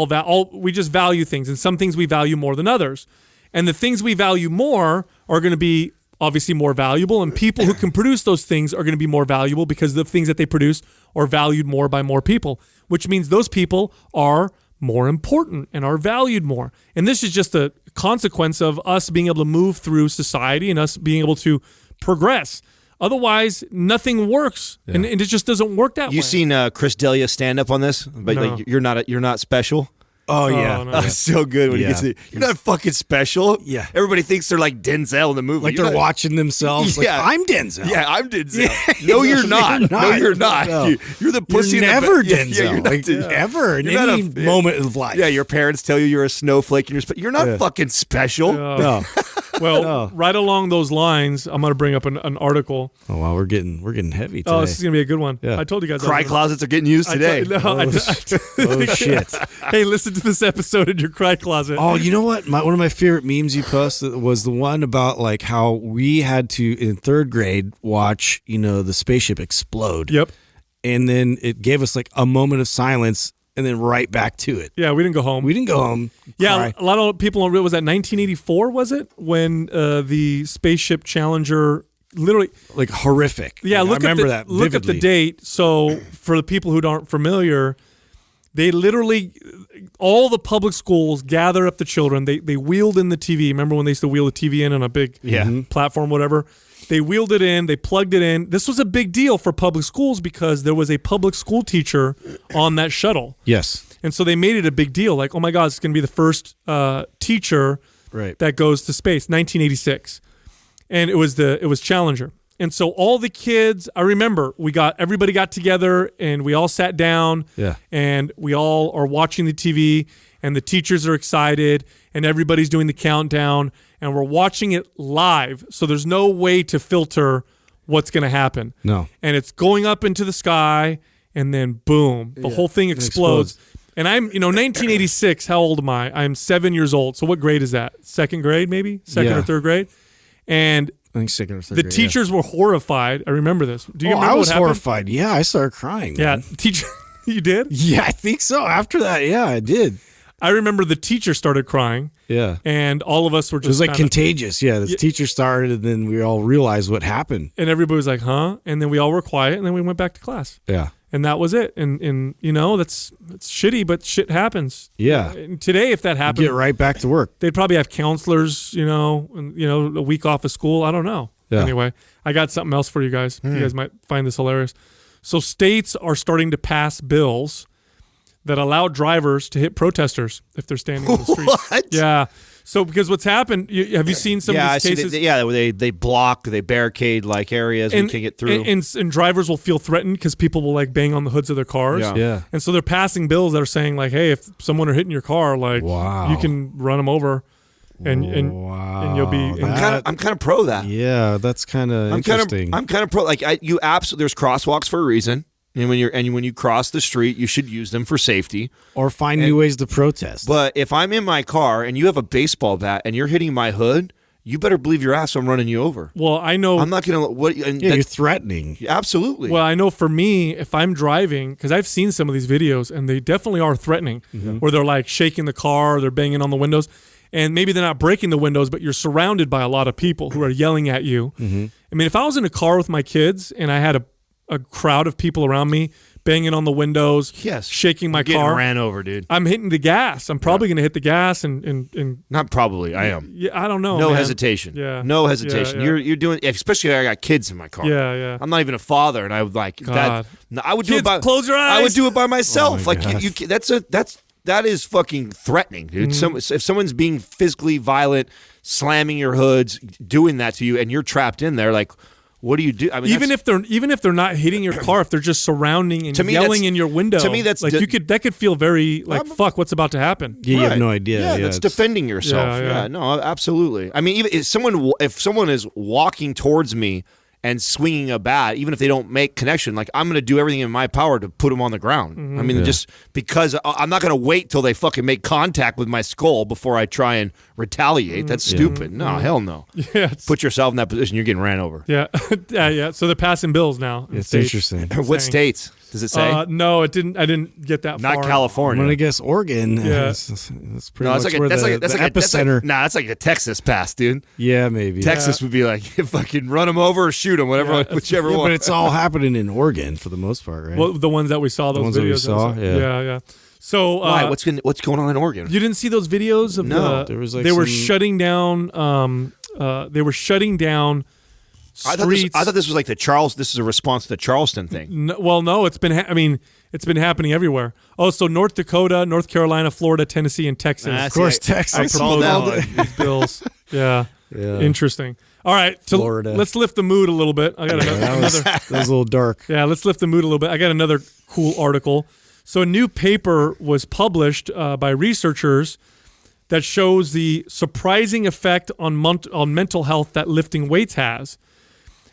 we just value things, and some things we value more than others. And the things we value more are going to be obviously more valuable, and people who can produce those things are going to be more valuable because the things that they produce are valued more by more people, which means those people are more important and are valued more. And this is just a consequence of us being able to move through society and us being able to progress. Otherwise, nothing works, and it just doesn't work that way. You seen Chris D'Elia stand up on this? But No. like, you're not special. Oh, yeah. no. That's so good when he gets it. You're not fucking special. Yeah. Everybody thinks they're like Denzel in the movie. Like You're they're not- watching themselves. Yeah. Like, I'm Denzel. Yeah, I'm Denzel. No, you're not. No, you're not. No. You're the pussy. You're in the never ba- Yeah, Denzel. you're not like, Denzel. ever in You're not any moment of life. Yeah, your parents tell you you're a snowflake and you're not fucking special. No. Well, right along those lines, I'm going to bring up an article. Oh, wow. We're getting heavy today. Oh, this is going to be a good one. Yeah. I told you guys. Cry closets are getting used today. Oh, shit. Hey, listen to this episode in your cry closet. Oh, you know what? One of my favorite memes you posted was the one about like how we had to, in third grade, watch, the spaceship explode. Yep. And then it gave us like a moment of silence and then right back to it. Yeah, we didn't go home. We didn't go home. Yeah, cry. a lot of people don't realize, was that 1984, was it? When the spaceship Challenger literally... Like horrific. Yeah, Like, look I remember at that look at the vividly. date. So for the people who aren't familiar, they literally, all the public schools gather up the children. They wheeled in the TV. Remember when they used to wheel the TV in on a big platform, whatever? They wheeled it in. They plugged it in. This was a big deal for public schools because there was a public school teacher on that shuttle. Yes. And so they made it a big deal. Like, oh my God, it's going to be the first teacher Right. that goes to space, 1986. And it was Challenger. And so all the kids, I remember, everybody got together and we all sat down. Yeah. And we all are watching the TV and the teachers are excited and everybody's doing the countdown and we're watching it live. So there's no way to filter what's going to happen. No. And it's going up into the sky and then boom, the whole thing explodes. And I'm, 1986, how old am I? I'm 7 years old. So what grade is that? Second grade, maybe? Second Yeah. or third grade? And I think second or third the grade, teachers were horrified. I remember this. Do you yeah. remember I what was happened? horrified. Yeah, I started crying. Yeah, Man. teacher, you did? Yeah, I think so. After that, yeah, I did. I remember the teacher started crying. Yeah. And all of us were It was just like kinda, contagious. Yeah, the teacher started, and then we all realized what happened. and everybody was like, huh? And then we all were quiet, and then we went back to class. Yeah. And that was it. And that's shitty, but shit happens. Yeah. And today, if that happened, Get right back to work. they'd probably have counselors, a week off of school. I don't know. Yeah. Anyway, I got something else for you guys. You guys might find this hilarious. So states are starting to pass bills that allow drivers to hit protesters if they're standing on the street. What? Yeah. So because what's happened, have you seen some Yeah, of I these see. cases? They block, they barricade like areas we can't get through. And drivers will feel threatened because people will like bang on the hoods of their cars. Yeah. Yeah. And so they're passing bills that are saying like, hey, if someone are hitting your car, like Wow. you can run them over, and you'll be. And I'm kind of pro that. Yeah, that's kind of interesting. I'm kind of pro. Like you absolutely. There's crosswalks for a reason. And when you cross the street, you should use them for safety. Or find new ways to protest. But if I'm in my car and you have a baseball bat and you're hitting my hood, you better believe your ass I'm running you over. well, I know. I'm not gonna. What? And yeah, you're threatening. absolutely. Well, I know for me, if I'm driving, because I've seen some of these videos, and they definitely are threatening, where they're like shaking the car, they're banging on the windows, and maybe they're not breaking the windows, but you're surrounded by a lot of people who are yelling at you. I mean, if I was in a car with my kids and I had a crowd of people around me banging on the windows, Yes. shaking my Getting car, ran over, dude. I'm hitting the gas. I'm probably going to hit the gas and Not probably. I am. yeah, I don't know. No man. hesitation. Yeah. No hesitation. Yeah, yeah. You're doing, especially I got kids in my car. Yeah, yeah. I'm not even a father, and I would like God. that. No, I would do Kids, it by close your eyes. I would do it by myself. my Like gosh. you that is fucking threatening, dude. If someone's being physically violent, slamming your hoods, doing that to you, and you're trapped in there, like, what do you do? I mean, even if they're not hitting your car, if they're just surrounding and To me, yelling that's- in your window, to me, that's like that could feel very like fuck. What's about to happen? Yeah, you have Right. no idea. Yeah, that's it's- defending yourself. Yeah, yeah. No, absolutely. I mean, even if someone is walking towards me and swinging a bat, even if they don't make connection, like I'm going to do everything in my power to put them on the ground. I mean, just because I'm not going to wait till they fucking make contact with my skull before I try and retaliate. That's stupid. No, hell no. Yeah, put yourself in that position, you're getting ran over. Yeah, yeah. So they're passing bills now. It's interesting. What states does it say? No, it didn't. I didn't get that far. Not California. I'm gonna guess Oregon. Yeah. That's pretty much where the epicenter. That's like a Texas pass, dude. Yeah, maybe. Texas would be like, fucking run them over or shoot them, whatever, whichever one. But it's all happening in Oregon for the most part, right? Well, the ones that we saw, those videos. Yeah. So why? What's going on in Oregon? You didn't see those videos of there was like they were shutting down. They were shutting down. Streets. I thought this was like this is a response to the Charleston thing. No, it's been. It's been happening everywhere. Oh, so North Dakota, North Carolina, Florida, Tennessee, and Texas. Of course, Texas. I promoted these bills. Yeah. Interesting. All right, so Florida. Let's lift the mood a little bit. I got another. That was a little dark. Yeah, let's lift the mood a little bit. I got another cool article. So a new paper was published by researchers that shows the surprising effect on mental health that lifting weights has.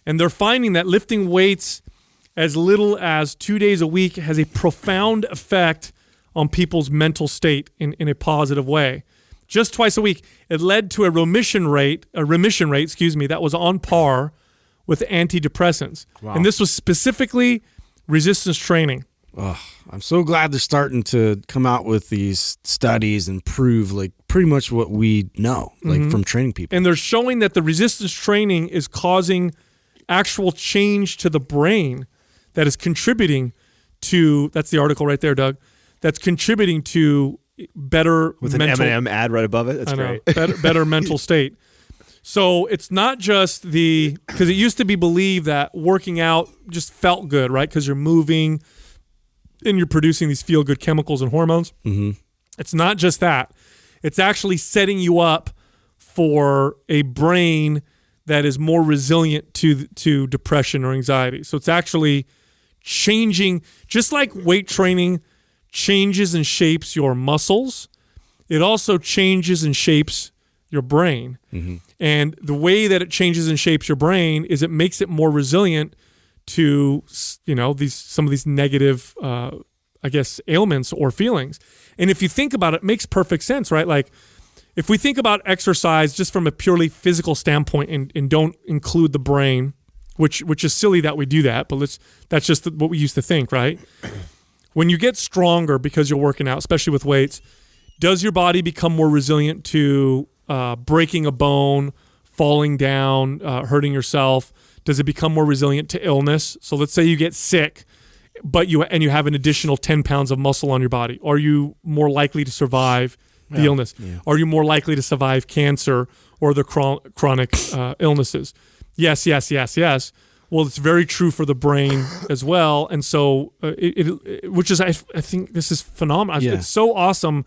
And they're finding that lifting weights as little as 2 days a week has a profound effect on people's mental state in a positive way. Just twice a week. It led to a remission rate, that was on par with antidepressants. Wow. And this was specifically resistance training. Oh, I'm so glad they're starting to come out with these studies and prove like pretty much what we know, like from training people. And they're showing that the resistance training is causing actual change to the brain that is contributing to, that's the article right there, Doug, that's contributing to better with mental, an M&M ad right above it. That's great. better mental state. So it's not just because it used to be believed that working out just felt good, right? Because you're moving and you're producing these feel-good chemicals and hormones. Mm-hmm. It's not just that. It's actually setting you up for a brain that is more resilient to depression or anxiety. So it's actually changing, just like weight training changes and shapes your muscles, it also changes and shapes your brain. Mm-hmm. And the way that it changes and shapes your brain is it makes it more resilient to, some of these negative, ailments or feelings. And if you think about it, it makes perfect sense, right? Like, if we think about exercise just from a purely physical standpoint and don't include the brain, which is silly that we do that, but that's just what we used to think, right? When you get stronger because you're working out, especially with weights, does your body become more resilient to breaking a bone, falling down, hurting yourself? Does it become more resilient to illness? So let's say you get sick, but you have an additional 10 pounds of muscle on your body. Are you more likely to survive the illness? Yeah. Are you more likely to survive cancer or the chronic illnesses? Yes. Well, it's very true for the brain as well. And so, I think this is phenomenal. Yeah. It's so awesome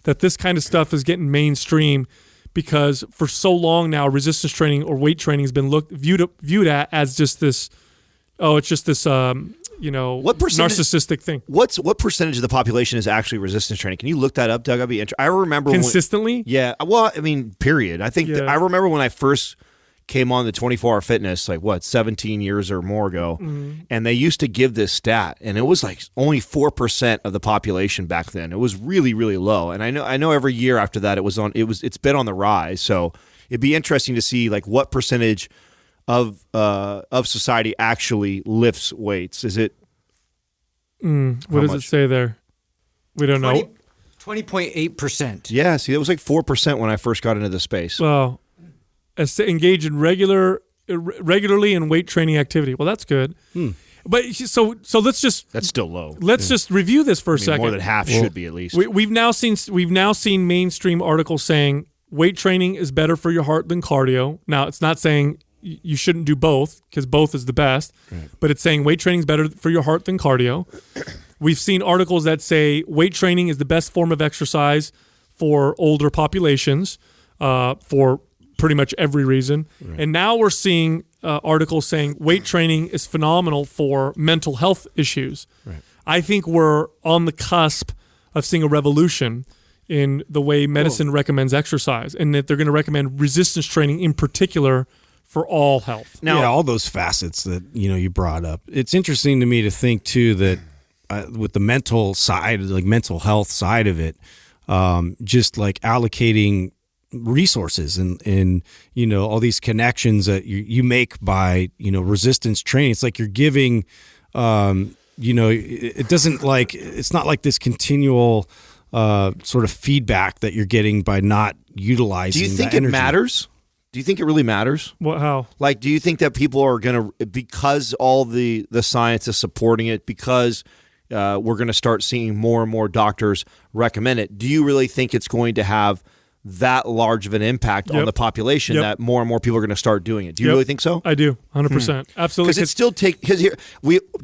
that this kind of stuff is getting mainstream, because for so long now, resistance training or weight training has been viewed at as just this, it's just this, what narcissistic thing. What percentage of the population is actually resistance training? Can you look that up, Doug? I'd be interested. I remember consistently. Period. I think I remember when I first came on the 24-hour fitness, 17 years or more ago, and they used to give this stat, and it was like only 4% of the population back then. It was really, really low, and I know every year after that it's been on the rise. So it'd be interesting to see what percentage of society actually lifts weights. Is it? What does it say there? We don't know. 20.8%. Yeah, see, it was like 4% when I first got into the space. Well, engage in regularly in weight training activity. Well, that's good. But so let's just, that's still low. Let's just review this for a second. More than half should be at least. We've now seen mainstream articles saying weight training is better for your heart than cardio. Now, it's not saying you shouldn't do both, because both is the best, right, but it's saying weight training is better for your heart than cardio. We've seen articles that say weight training is the best form of exercise for older populations, for pretty much every reason. Right. And now we're seeing articles saying weight training is phenomenal for mental health issues. Right. I think we're on the cusp of seeing a revolution in the way medicine recommends exercise, and that they're going to recommend resistance training in particular for all health. Now, all those facets that you brought up. It's interesting to me to think too that with the mental side, like mental health side of it, just like allocating resources and all these connections that you make by resistance training. It's like you're giving. It doesn't like it's not like this continual sort of feedback that you're getting by not utilizing. Do you think that it energy. matters? Do you think it really matters? What? How? Like, do you think that people are going to, because all the science is supporting it, because we're going to start seeing more and more doctors recommend it, do you really think it's going to have that large of an impact on the population that more and more people are going to start doing it? Do you really think so? I do, 100%. Absolutely. Because it still because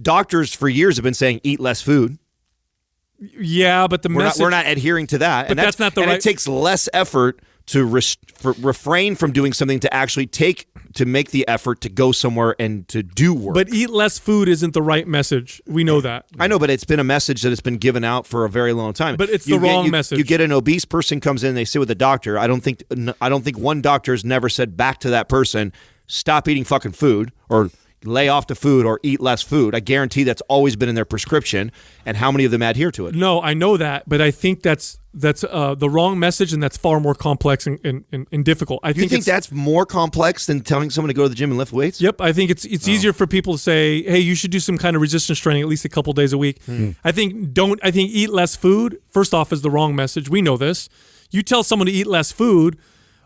doctors for years have been saying eat less food. Yeah, but we're not adhering to that, but that's not the and right. It takes less effort to refrain from doing something to actually make the effort to go somewhere and to do work. But eat less food isn't the right message. We know that. I know, but it's been a message that has been given out for a very long time. But it's the wrong message. You get an obese person comes in, they sit with a doctor. I don't think one doctor has never said back to that person, stop eating fucking food or lay off the food or eat less food. I guarantee that's always been in their prescription. And how many of them adhere to it? No, I know that, but I think that's the wrong message, and that's far more complex and difficult. You think that's more complex than telling someone to go to the gym and lift weights? Yep, I think it's easier for people to say, "Hey, you should do some kind of resistance training at least a couple days a week." I think eat less food. First off, is the wrong message. We know this. You tell someone to eat less food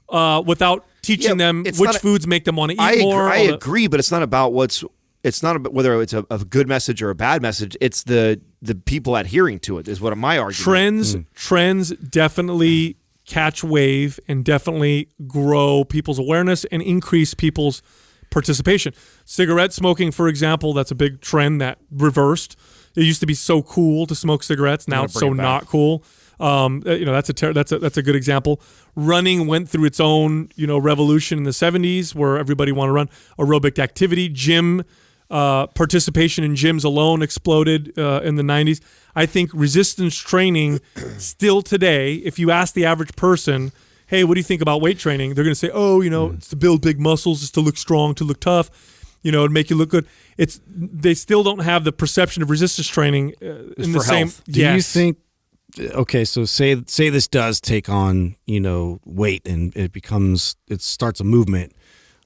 without teaching them which foods make them want to eat more. I agree, but it's not about whether it's a good message or a bad message. It's the people adhering to it is what my argument. Trends definitely catch wave and definitely grow people's awareness and increase people's participation. Cigarette smoking, for example, that's a big trend that reversed. It used to be so cool to smoke cigarettes. Now it's so not cool. That's a good example. Running went through its own revolution in the 70s where everybody wanted to run. Aerobic activity, gym participation in gyms alone exploded in the 90s. I think resistance training still today, if you ask the average person, hey, what do you think about weight training? They're going to say, it's to build big muscles, it's to look strong, to look tough, to make you look good. They still don't have the perception of resistance training in the same. Health. Do you think? Okay, so say this does take on weight and it starts a movement.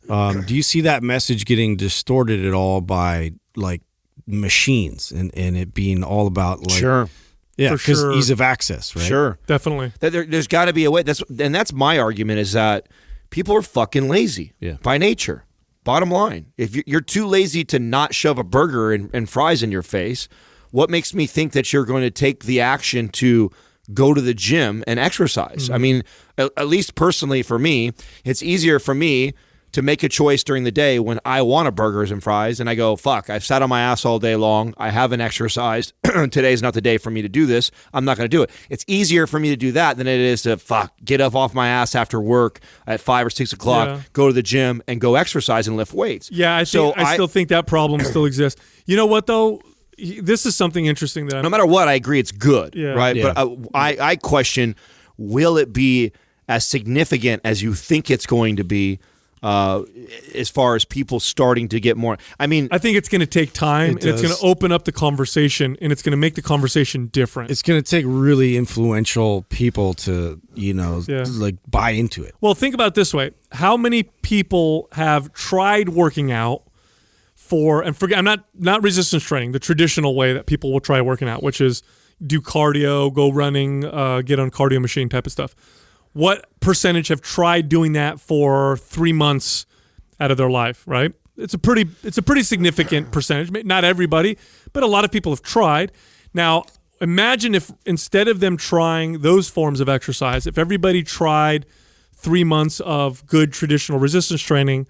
Do you see that message getting distorted at all by like machines and it being all about like sure, yeah, because ease of access, right? Sure, definitely. There's got to be a way. That's my argument is that people are fucking lazy by nature. Bottom line, if you're too lazy to not shove a burger and fries in your face, what makes me think that you're going to take the action to go to the gym and exercise? I mean, at least personally for me, it's easier for me to make a choice during the day when I want a burgers and fries and I go, fuck, I've sat on my ass all day long. I haven't exercised. Today's not the day for me to do this. I'm not going to do it. It's easier for me to do that than it is to get up off my ass after work at 5 or 6 o'clock, go to the gym and go exercise and lift weights. Yeah, I still think that problem still exists. You know what, though? This is something interesting that no matter what, I agree it's good, right? Yeah. But I question, will it be as significant as you think it's going to be as far as people starting to get more? I mean, I think it's going to take time, and it's going to open up the conversation, and it's going to make the conversation different. It's going to take really influential people to, like buy into it. Well, think about it this way. How many people have tried working out I'm not resistance training, the traditional way that people will try working out, which is do cardio, go running, get on cardio machine type of stuff. What percentage have tried doing that for 3 months out of their life, right? It's a pretty significant percentage. Not everybody, but a lot of people have tried. Now, imagine if instead of them trying those forms of exercise, if everybody tried 3 months of good traditional resistance training,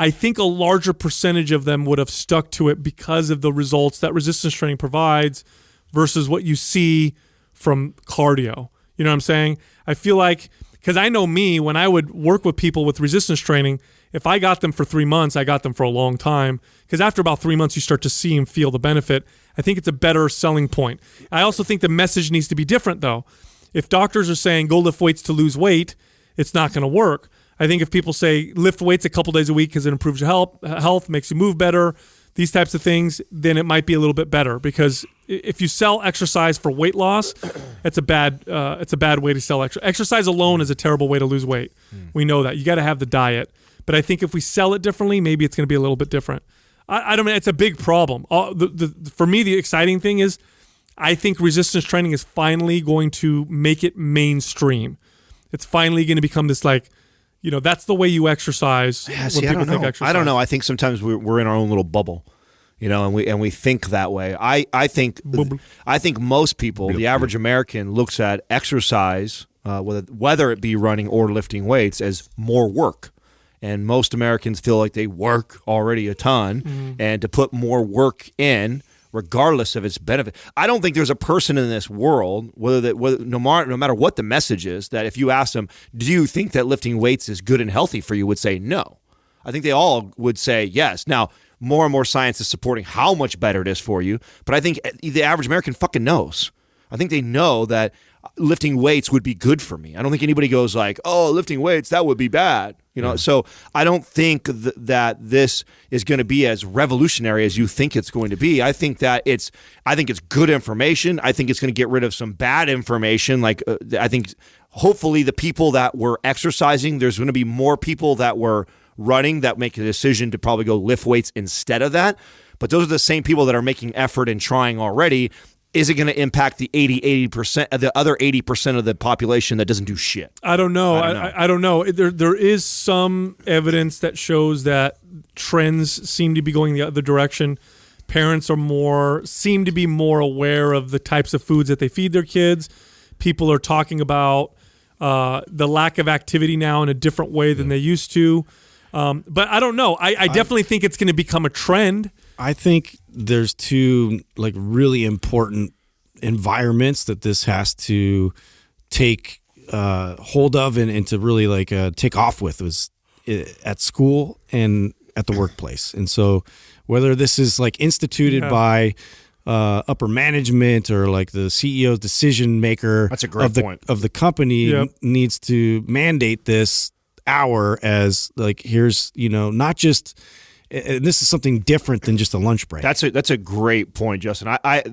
I think a larger percentage of them would have stuck to it because of the results that resistance training provides versus what you see from cardio. You know what I'm saying? I feel like, because I know me, when I would work with people with resistance training, if I got them for 3 months, I got them for a long time. Because after about 3 months, you start to see and feel the benefit. I think it's a better selling point. I also think the message needs to be different, though. If doctors are saying go lift weights to lose weight, it's not going to work. I think if people say lift weights a couple days a week because it improves your health, makes you move better, these types of things, then it might be a little bit better. Because if you sell exercise for weight loss, it's a bad way to sell exercise alone is a terrible way to lose weight. We know that. You got to have the diet. But I think if we sell it differently, maybe it's going to be a little bit different. I don't know. It's a big problem. For me, the exciting thing is I think resistance training is finally going to make it mainstream. It's finally going to become this that's the way you exercise. Yeah, see, I don't know. I think sometimes we're in our own little bubble, and we think that way. I think most people, the average American, looks at exercise, whether it be running or lifting weights, as more work. And most Americans feel like they work already a ton, and to put more work in, regardless of its benefit. I don't think there's a person in this world, no matter what the message is, that if you ask them, do you think that lifting weights is good and healthy for you, would say no. I think they all would say yes. Now, more and more science is supporting how much better it is for you, but I think the average American fucking knows. I think they know that lifting weights would be good for me. I don't think anybody goes like, oh, lifting weights, that would be bad. So I don't think that this is going to be as revolutionary as you think it's going to be. I think it's good information. I think it's going to get rid of some bad information. I think hopefully the people that were exercising, there's going to be more people that were running that make a decision to probably go lift weights instead of that. But those are the same people that are making effort and trying already. Is it going to impact the 80% of the other 80% of the population that doesn't do shit? I don't know. I don't know. There is some evidence that shows that trends seem to be going the other direction. Parents seem to be more aware of the types of foods that they feed their kids. People are talking about the lack of activity now in a different way than they used to. But I don't know. I definitely think it's going to become a trend. I think there's two really important environments that this has to take hold of and to really take off with, was at school and at the workplace. And so whether this is instituted by upper management or the CEO's decision maker, that's a great point, of the company, needs to mandate this hour as here's not just. And this is something different than just a lunch break. That's a great point, Justin. That's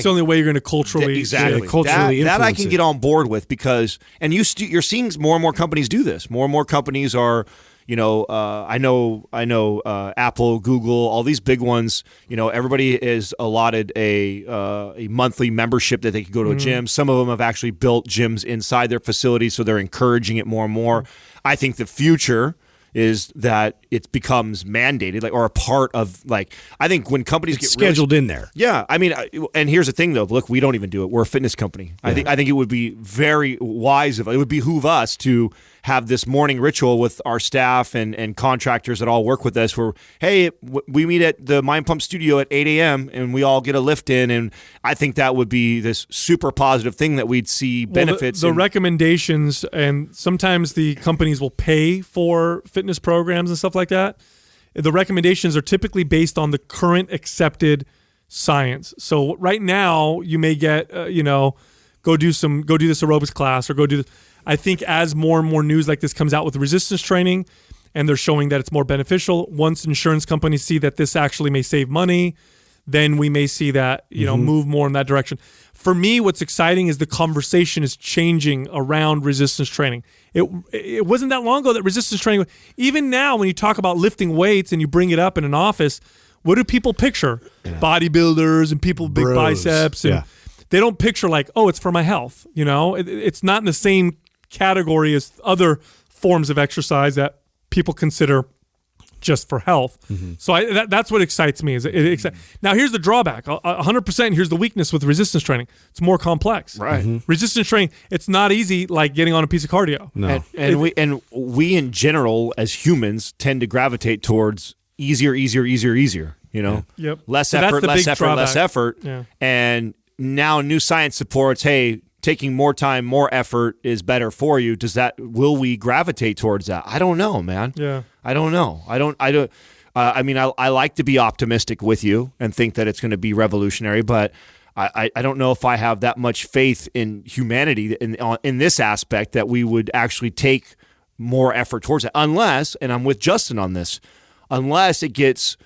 the only way you're going to culturally influence that I can get on board with, because you're seeing more and more companies do this. More and more companies are, I know Apple, Google, all these big ones. Everybody is allotted a monthly membership that they can go to a gym. Some of them have actually built gyms inside their facilities, so they're encouraging it more and more. I think the future is that it becomes mandated, or a part of, I think when companies get scheduled in there. Yeah, I mean, and here's the thing though. Look, we don't even do it. We're a fitness company. Yeah. I think it would be very wise it would behoove us to have this morning ritual with our staff and contractors that all work with us, where, hey, we meet at the Mind Pump studio at 8 a.m. and we all get a lift in. And I think that would be this super positive thing that we'd see benefits. The recommendations, and sometimes the companies will pay for fitness programs and stuff like that. The recommendations are typically based on the current accepted science. So right now you may get, go do this aerobics class, or go do this. I think as more and more news like this comes out with resistance training, and they're showing that it's more beneficial, once insurance companies see that this actually may save money, then we may see that, move more in that direction. For me, what's exciting is the conversation is changing around resistance training. It wasn't that long ago that resistance training, even now when you talk about lifting weights and you bring it up in an office, what do people picture? Yeah. Bodybuilders and people with big biceps. And they don't picture it's for my health. It's not in the same category as other forms of exercise that people consider just for health. So that's what excites me. Now here's the drawback. 100%. Here's the weakness with resistance training. It's more complex. Right. Resistance training, it's not easy like getting on a piece of cardio. No. And we in general as humans tend to gravitate towards easier. Yep. Less effort. Yeah. And now new science supports, hey, taking more time, more effort is better for you. Will we gravitate towards that? I don't know, man. Yeah. I don't know. I like to be optimistic with you and think that it's going to be revolutionary, but I don't know if I have that much faith in humanity in this aspect that we would actually take more effort towards it, unless, and I'm with Justin on this, unless it gets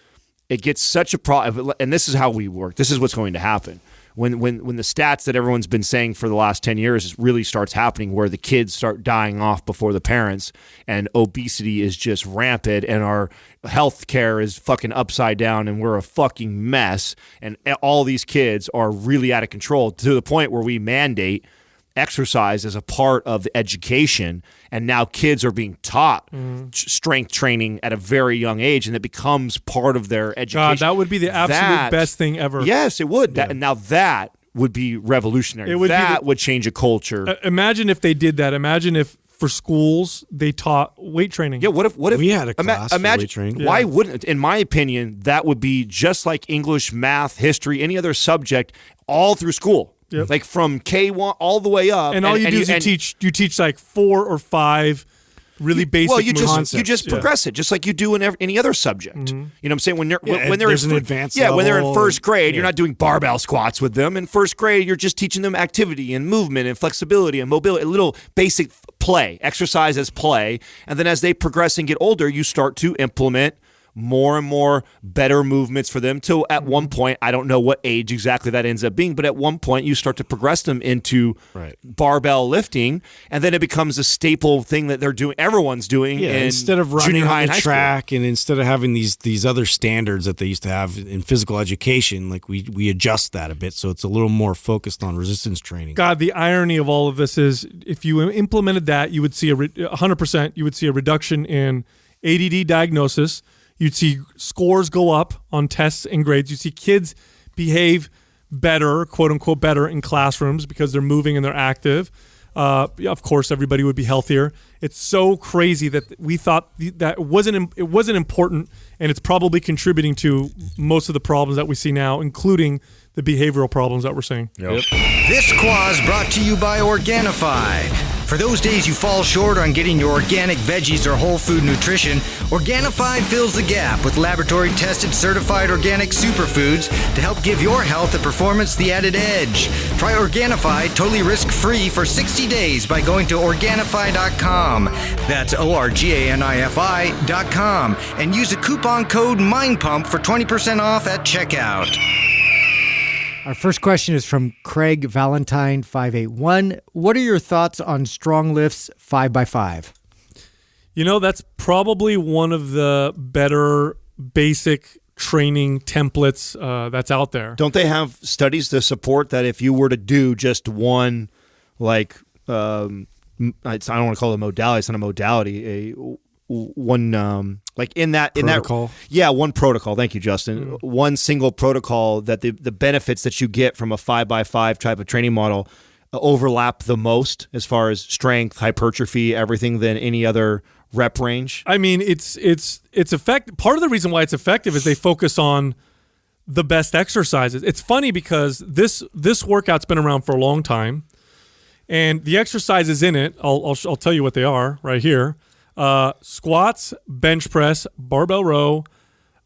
such a problem, and this is how we work. This is what's going to happen. When the stats that everyone's been saying for the last 10 years really starts happening, where the kids start dying off before the parents, and obesity is just rampant, and our health care is fucking upside down, and we're a fucking mess, and all these kids are really out of control, to the point where we mandate exercise as a part of the education, and now kids are being taught strength training at a very young age, and it becomes part of their education. God, that would be the absolute best thing ever. Yes, it would. And now that would be revolutionary. That would change a culture. Imagine if they did that. Imagine if for schools they taught weight training. Yeah, what if we had a class for weight training? Why wouldn't? In my opinion, that would be just like English, math, history, any other subject, all through school. Yep. Like from K1 all the way up. And all you do is you teach like 4 or 5 really basic concepts. You just progress it, just like you do in any other subject. You know what I'm saying? When they're an advanced level, when they're in first grade, you're not doing barbell squats with them. In first grade, you're just teaching them activity and movement and flexibility and mobility, a little basic play, exercise as play. And then as they progress and get older, you start to implement more and more better movements for them, till at one point, I don't know what age exactly that ends up being, but at one point you start to progress them into barbell lifting, and then it becomes a staple thing that they're doing, everyone's doing in instead of running junior high on and the high track school. And instead of having these other standards that they used to have in physical education, like we adjust that a bit so it's a little more focused on resistance training. God, the irony of all of this is if you implemented that, you would see 100%, you would see a reduction in ADD diagnosis. You'd see scores go up on tests and grades. You see kids behave better, quote unquote, better in classrooms because they're moving and they're active. Of course, everybody would be healthier. It's so crazy that we thought that it wasn't important, and it's probably contributing to most of the problems that we see now, including the behavioral problems that we're seeing. Yep. This Quah is brought to you by Organifi. For those days you fall short on getting your organic veggies or whole food nutrition, Organifi fills the gap with laboratory-tested certified organic superfoods to help give your health and performance the added edge. Try Organifi totally risk-free for 60 days by going to Organifi.com. That's Organifi.com. And use the coupon code MINDPUMP for 20% off at checkout. Our first question is from Craig Valentine 581. What are your thoughts on StongLifts 5x5? You know, that's probably one of the better basic training templates that's out there. Don't they have studies to support that if you were to do just one, like, I don't want to call it a modality, it's not a modality, one like in that protocol? One protocol. Thank you, Justin. One single protocol, that the benefits that you get from a 5x5 type of training model overlap the most as far as strength, hypertrophy, everything, than any other rep range. I mean, it's effective. Part of the reason why it's effective is they focus on the best exercises. It's funny because this workout's been around for a long time, and the exercises in it, I'll tell you what they are right here. Squats, bench press, barbell row,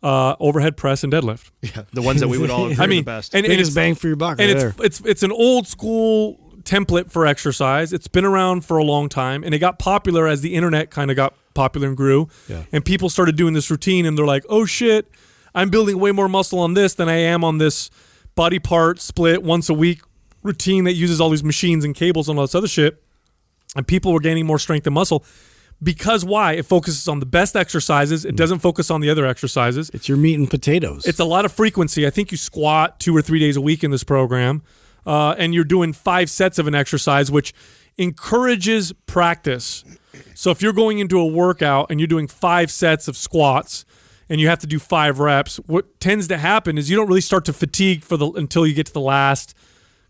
overhead press, and deadlift. Yeah, the ones that we would all agree are the best. And it's bang for your buck. And it's an old school template for exercise. It's been around for a long time, and it got popular as the internet kind of got popular and grew. Yeah. And people started doing this routine, and they're like, "Oh shit, I'm building way more muscle on this than I am on this body part split once a week routine that uses all these machines and cables and all this other shit." And people were gaining more strength and muscle. Because why? It focuses on the best exercises. It doesn't focus on the other exercises. It's your meat and potatoes. It's a lot of frequency. I think you squat 2 or 3 days a week in this program, and you're doing 5 sets of an exercise, which encourages practice. So if you're going into a workout and you're doing 5 sets of squats and you have to do 5 reps, what tends to happen is you don't really start to fatigue until you get to the last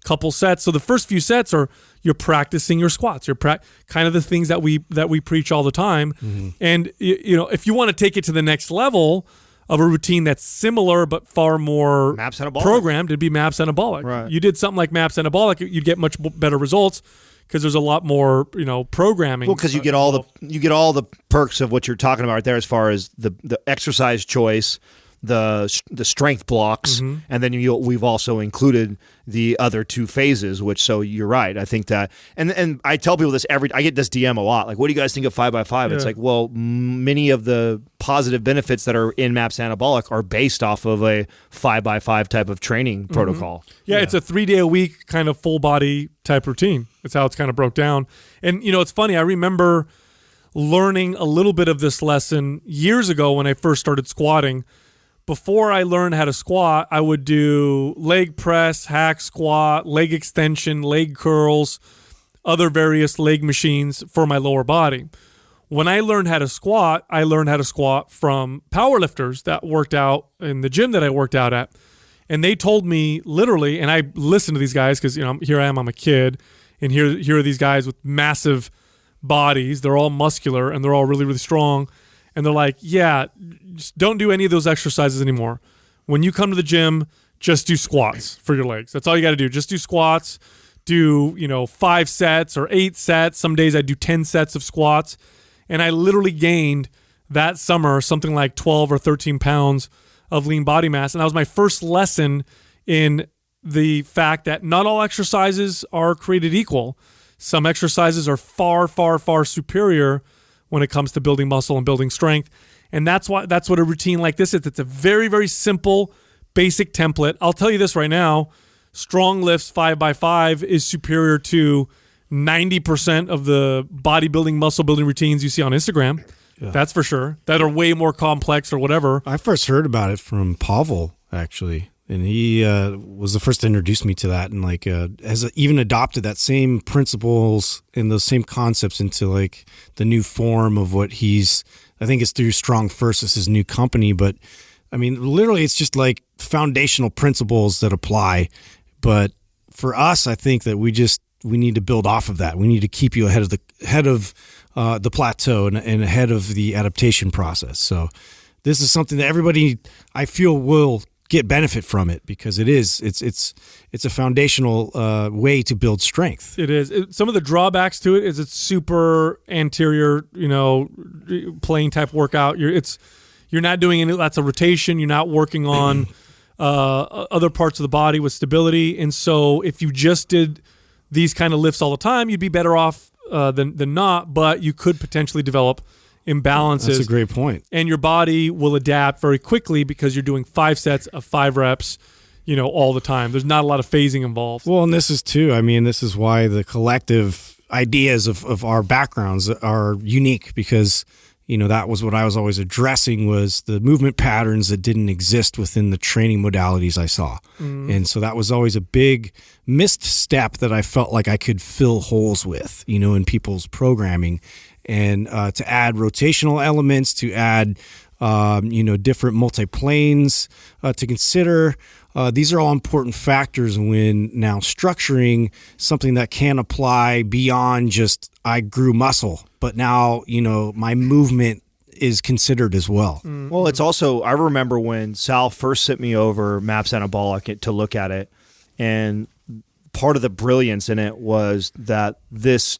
couple sets. So the first few sets are you're practicing your squats. You're kind of the things that we preach all the time. Mm-hmm. And you know, if you want to take it to the next level of a routine that's similar but far more MAPS anabolic programmed, it'd be MAPS anabolic. Right. You did something like MAPS anabolic, you'd get much better results because there's a lot more, programming. Well, because you get all the perks of what you're talking about right there, as far as the exercise choice, the strength blocks, and then we've also included the other two phases. Which, so you're right. I think that, and I tell people this I get this DM a lot. Like, what do you guys think of 5x5? It's like, well, many of the positive benefits that are in MAPS Anabolic are based off of a 5x5 type of training protocol. Yeah, it's a 3-day-a-week kind of full body type routine. That's how it's kind of broke down. And it's funny. I remember learning a little bit of this lesson years ago when I first started squatting. Before I learned how to squat, I would do leg press, hack squat, leg extension, leg curls, other various leg machines for my lower body. When I learned how to squat, I learned how to squat from powerlifters that worked out in the gym that I worked out at. And they told me literally, and I listened to these guys because here I am, I'm a kid, and here are these guys with massive bodies. They're all muscular and they're all really, really strong. And they're like, yeah, just don't do any of those exercises anymore. When you come to the gym, just do squats for your legs. That's all you got to do. Just do squats. Do 5 sets or 8 sets. Some days I do 10 sets of squats. And I literally gained that summer something like 12 or 13 pounds of lean body mass. And that was my first lesson in the fact that not all exercises are created equal. Some exercises are far, far, far superior when it comes to building muscle and building strength. And that's what a routine like this is. It's a very, very simple, basic template. I'll tell you this right now. StongLifts 5x5 is superior to 90% of the bodybuilding, muscle building routines you see on Instagram. Yeah. That's for sure. That are way more complex or whatever. I first heard about it from Pavel, actually. And he was the first to introduce me to that, and has even adopted that same principles and those same concepts into the new form of what I think it's through Strong First, is his new company. But I mean, literally, it's just like foundational principles that apply. But for us, I think that we need to build off of that. We need to keep you ahead of the plateau and ahead of the adaptation process. So this is something that everybody, I feel, will get benefit from it, because it's a foundational way to build strength. It is. Some of the drawbacks to it is it's super anterior, plane type workout. You're not doing any lots of rotation. You're not working on other parts of the body with stability. And so if you just did these kind of lifts all the time, you'd be better off than not. But you could potentially develop imbalances. That's a great point. And your body will adapt very quickly because you're doing 5 sets of 5 reps, all the time. There's not a lot of phasing involved. Well, and this is why the collective ideas of our backgrounds are unique, because that was what I was always addressing, was the movement patterns that didn't exist within the training modalities I saw. And so that was always a big missed step that I felt like I could fill holes with, in people's programming. And to add rotational elements, to add, different multi-planes to consider. These are all important factors when now structuring something that can apply beyond just I grew muscle, but now, my movement is considered as well. Well, it's also, I remember when Sal first sent me over MAPS Anabolic to look at it, and part of the brilliance in it was that this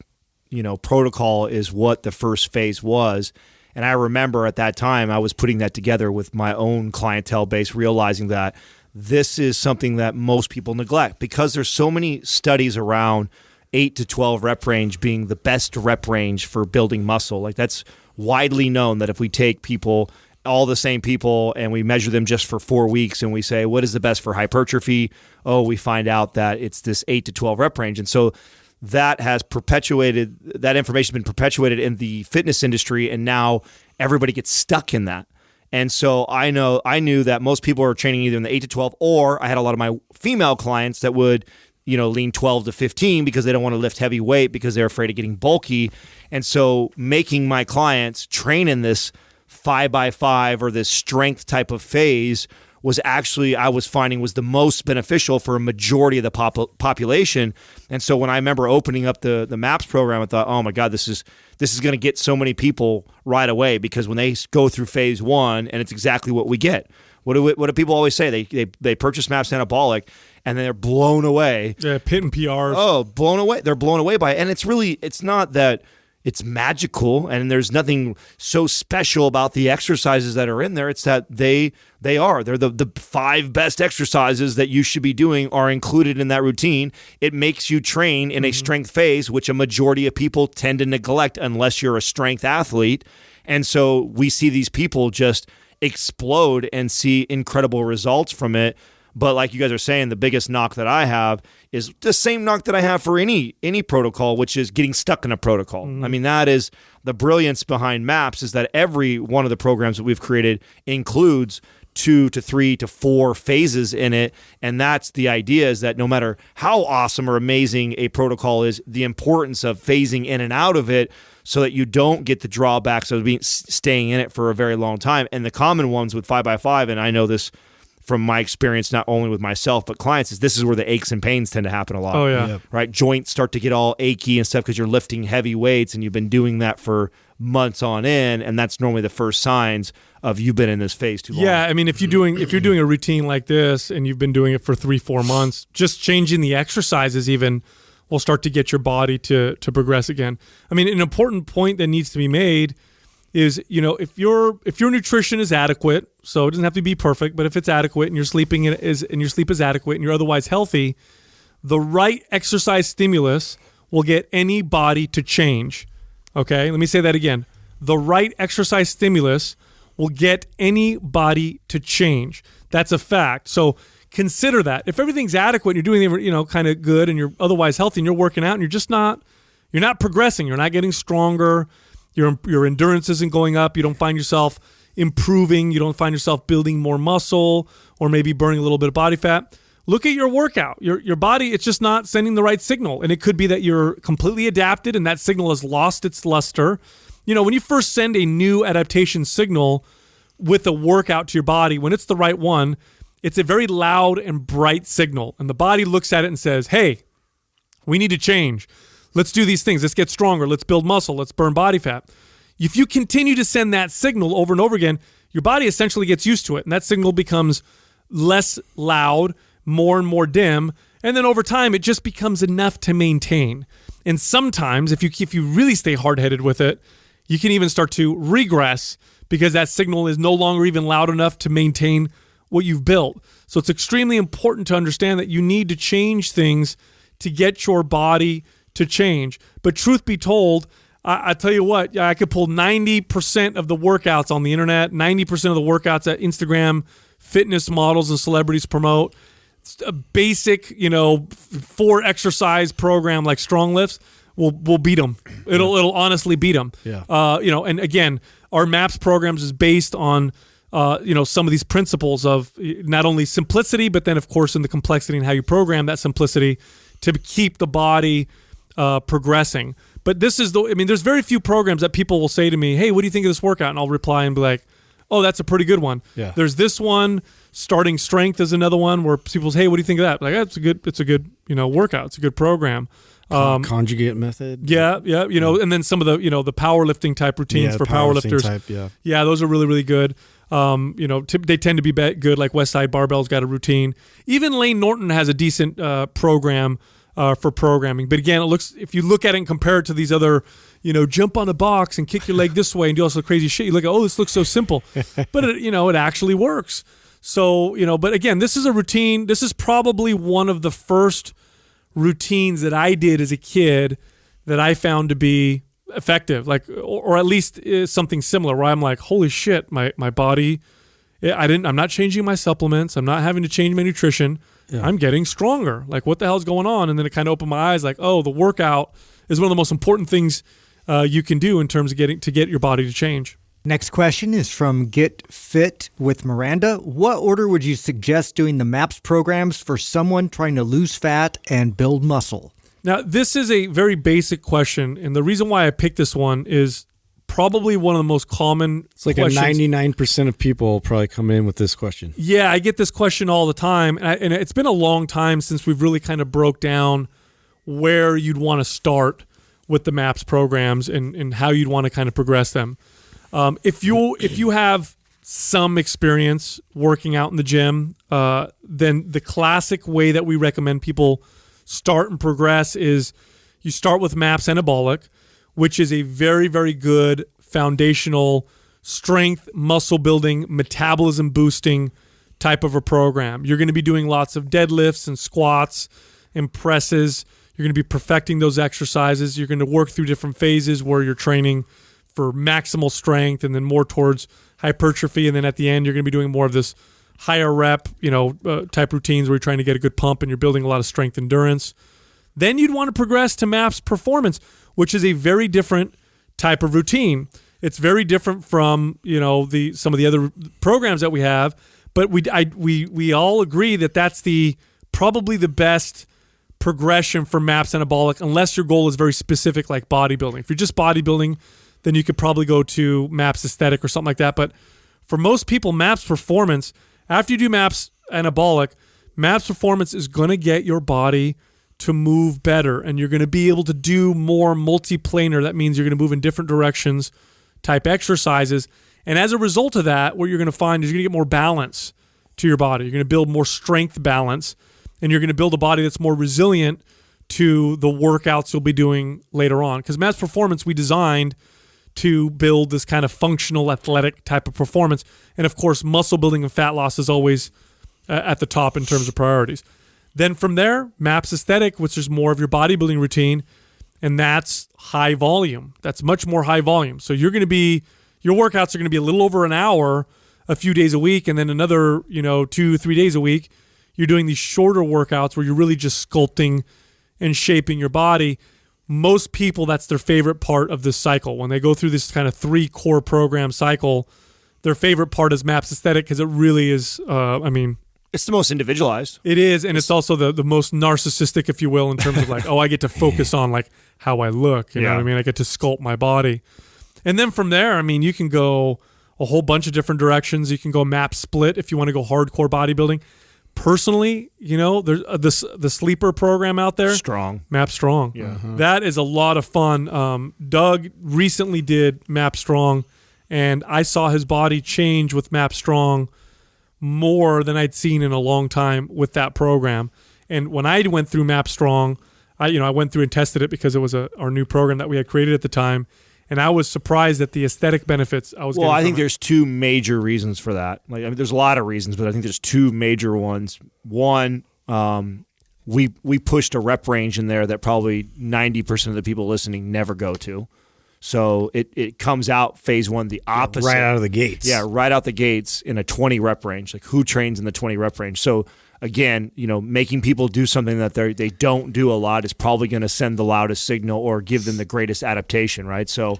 protocol is what the first phase was. And I remember at that time, I was putting that together with my own clientele base, realizing that this is something that most people neglect, because there's so many studies around 8 to 12 rep range being the best rep range for building muscle. Like, that's widely known, that if we take people, all the same people, and we measure them just for 4 weeks and we say, what is the best for hypertrophy? Oh, we find out that it's this 8 to 12 rep range. And so that information has been perpetuated in the fitness industry, and now everybody gets stuck in that. And so I knew that most people are training either in the 8 to 12, or I had a lot of my female clients that would, lean 12 to 15 because they don't want to lift heavy weight because they're afraid of getting bulky. And so making my clients train in this 5x5 or this strength type of phase was actually, I was finding, was the most beneficial for a majority of the population. And so when I remember opening up the MAPS program, I thought, oh my God, this is going to get so many people right away, because when they go through phase 1, and it's exactly what we get. What do people always say? They purchase MAPS Anabolic, and then they're blown away. Yeah, pit and PRs. Oh, blown away. They're blown away by it. And it's not that, it's magical, and there's nothing so special about the exercises that are in there. It's that they're the 5 best exercises that you should be doing are included in that routine. It makes you train in a strength phase, which a majority of people tend to neglect unless you're a strength athlete. And so we see these people just explode and see incredible results from it. But like you guys are saying, the biggest knock that I have is the same knock that I have for any protocol, which is getting stuck in a protocol. I mean, that is the brilliance behind MAPS, is that every one of the programs that we've created includes 2 to 3 to 4 phases in it. And that's the idea, is that no matter how awesome or amazing a protocol is, the importance of phasing in and out of it so that you don't get the drawbacks of staying in it for a very long time. And the common ones with 5x5, and I know this from my experience, not only with myself, but clients, is this is where the aches and pains tend to happen a lot. Oh, yeah. Right? Joints start to get all achy and stuff because you're lifting heavy weights and you've been doing that for months on end, and that's normally the first signs of you've been in this phase too long. Yeah, I mean, if you're doing a routine like this and you've been doing it for 3-4 months, just changing the exercises even will start to get your body to progress again. I mean, an important point that needs to be made is, if your nutrition is adequate, so it doesn't have to be perfect, but if it's adequate and your sleep is adequate and you're otherwise healthy, the right exercise stimulus will get any body to change. Okay, let me say that again. The right exercise stimulus will get any body to change. That's a fact. So consider that. If everything's adequate, and you're doing kind of good, and you're otherwise healthy, and you're working out, and you're not progressing, you're not getting stronger. Your endurance isn't going up. You don't find yourself improving. You don't find yourself building more muscle or maybe burning a little bit of body fat. Look at your workout. Your body, it's just not sending the right signal. And it could be that you're completely adapted and that signal has lost its luster. When you first send a new adaptation signal with a workout to your body, when it's the right one, it's a very loud and bright signal. And the body looks at it and says, hey, we need to change. Let's do these things. Let's get stronger. Let's build muscle. Let's burn body fat. If you continue to send that signal over and over again, your body essentially gets used to it. And that signal becomes less loud, more and more dim. And then over time, it just becomes enough to maintain. And sometimes, if you really stay hard-headed with it, you can even start to regress because that signal is no longer even loud enough to maintain what you've built. So it's extremely important to understand that you need to change things to get your body to change. But truth be told, I tell you what, I could pull 90% of the workouts on the internet, 90% of the workouts that Instagram fitness models and celebrities promote. It's a basic, 4 exercise program like StongLifts will beat them. It'll honestly beat them. Yeah. And again, our MAPS programs is based on some of these principles of not only simplicity, but then of course in the complexity and how you program that simplicity to keep the body progressing. But this is there's very few programs that people will say to me, hey, what do you think of this workout? And I'll reply and be like, oh, that's a pretty good one. Yeah. There's this one, Starting Strength is another one where people say, hey, what do you think of that? Like, it's a good workout. It's a good program. Conjugate method. Yeah. And then some of the, the powerlifting type routines for powerlifters. Type, yeah, those are really, really good. They tend to be good, like Westside Barbell's got a routine. Even Lane Norton has a decent program for programming. But again, if you look at it and compare it to these other, jump on a box and kick your leg this way and do all this crazy shit, you look at, oh, this looks so simple. But it actually works. So, but again, this is a routine. This is probably one of the first routines that I did as a kid that I found to be effective, like, or at least something similar where I'm like, holy shit, my body, I'm not changing my supplements. I'm not having to change my nutrition. Yeah. I'm getting stronger. Like, what the hell's going on? And then it kind of opened my eyes like, oh, the workout is one of the most important things you can do in terms of get your body to change. Next question is from Get Fit with Miranda. What order would you suggest doing the MAPS programs for someone trying to lose fat and build muscle? Now, this is a very basic question, and the reason why I picked this one is probably one of the most common It's like questions. 99% of people probably come in with this question. Yeah, I get this question all the time, and it's been a long time since we've really kind of broke down where you'd want to start with the MAPS programs and how you'd want to kind of progress them. If you have some experience working out in the gym, then the classic way that we recommend people start and progress is you start with MAPS Anabolic, which is a very, very good foundational strength, muscle building, metabolism boosting type of a program. You're going to be doing lots of deadlifts and squats and presses. You're going to be perfecting those exercises. You're going to work through different phases where you're training for maximal strength and then more towards hypertrophy. And then at the end, you're going to be doing more of this higher rep, type routines where you're trying to get a good pump and you're building a lot of strength endurance. Then you'd want to progress to MAPS Performance, which is a very different type of routine. It's very different from, some of the other programs that we have, but we all agree that that's probably the best progression for MAPS Anabolic, unless your goal is very specific like bodybuilding. If you're just bodybuilding, then you could probably go to MAPS Aesthetic or something like that. But for most people, MAPS Performance, after you do MAPS Anabolic, MAPS Performance is going to get your body to move better, and you're going to be able to do more multiplanar. That means you're going to move in different directions type exercises. And as a result of that, what you're going to find is you're going to get more balance to your body. You're going to build more strength balance, and you're going to build a body that's more resilient to the workouts you'll be doing later on. Because MAPS Performance, we designed to build this kind of functional athletic type of performance. And of course, muscle building and fat loss is always at the top in terms of priorities. Then from there, MAPS Aesthetic, which is more of your bodybuilding routine, and that's high volume. That's much more high volume. So your workouts are going to be a little over an hour a few days a week, and then another, 2-3 days a week, you're doing these shorter workouts where you're really just sculpting and shaping your body. Most people, that's their favorite part of this cycle. When they go through this kind of 3 core program cycle, their favorite part is MAPS Aesthetic because it really is, it's the most individualized. It is, and it's also the most narcissistic, if you will, in terms of like, I get to focus on like how I look. You know what I mean? I get to sculpt my body. And then from there, you can go a whole bunch of different directions. You can go MAPS Split if you want to go hardcore bodybuilding. Personally, there's the sleeper program out there. Strong. MAPS Strong. Yeah. That is a lot of fun. Doug recently did MAPS Strong, and I saw his body change with MAPS Strong more than I'd seen in a long time with that program. And when I went through MAPS Strong, I went through and tested it because it was our new program that we had created at the time. And I was surprised at the aesthetic benefits I was getting. Well, I think there's 2 major reasons for that. There's a lot of reasons, but I think there's 2 major ones. One, we pushed a rep range in there that probably 90% of the people listening never go to. So it comes out phase 1 the opposite. Right out of the gates. Yeah, right out the gates in a 20 rep range. Like, who trains in the 20 rep range? So again, making people do something that they don't do a lot is probably going to send the loudest signal or give them the greatest adaptation, right? So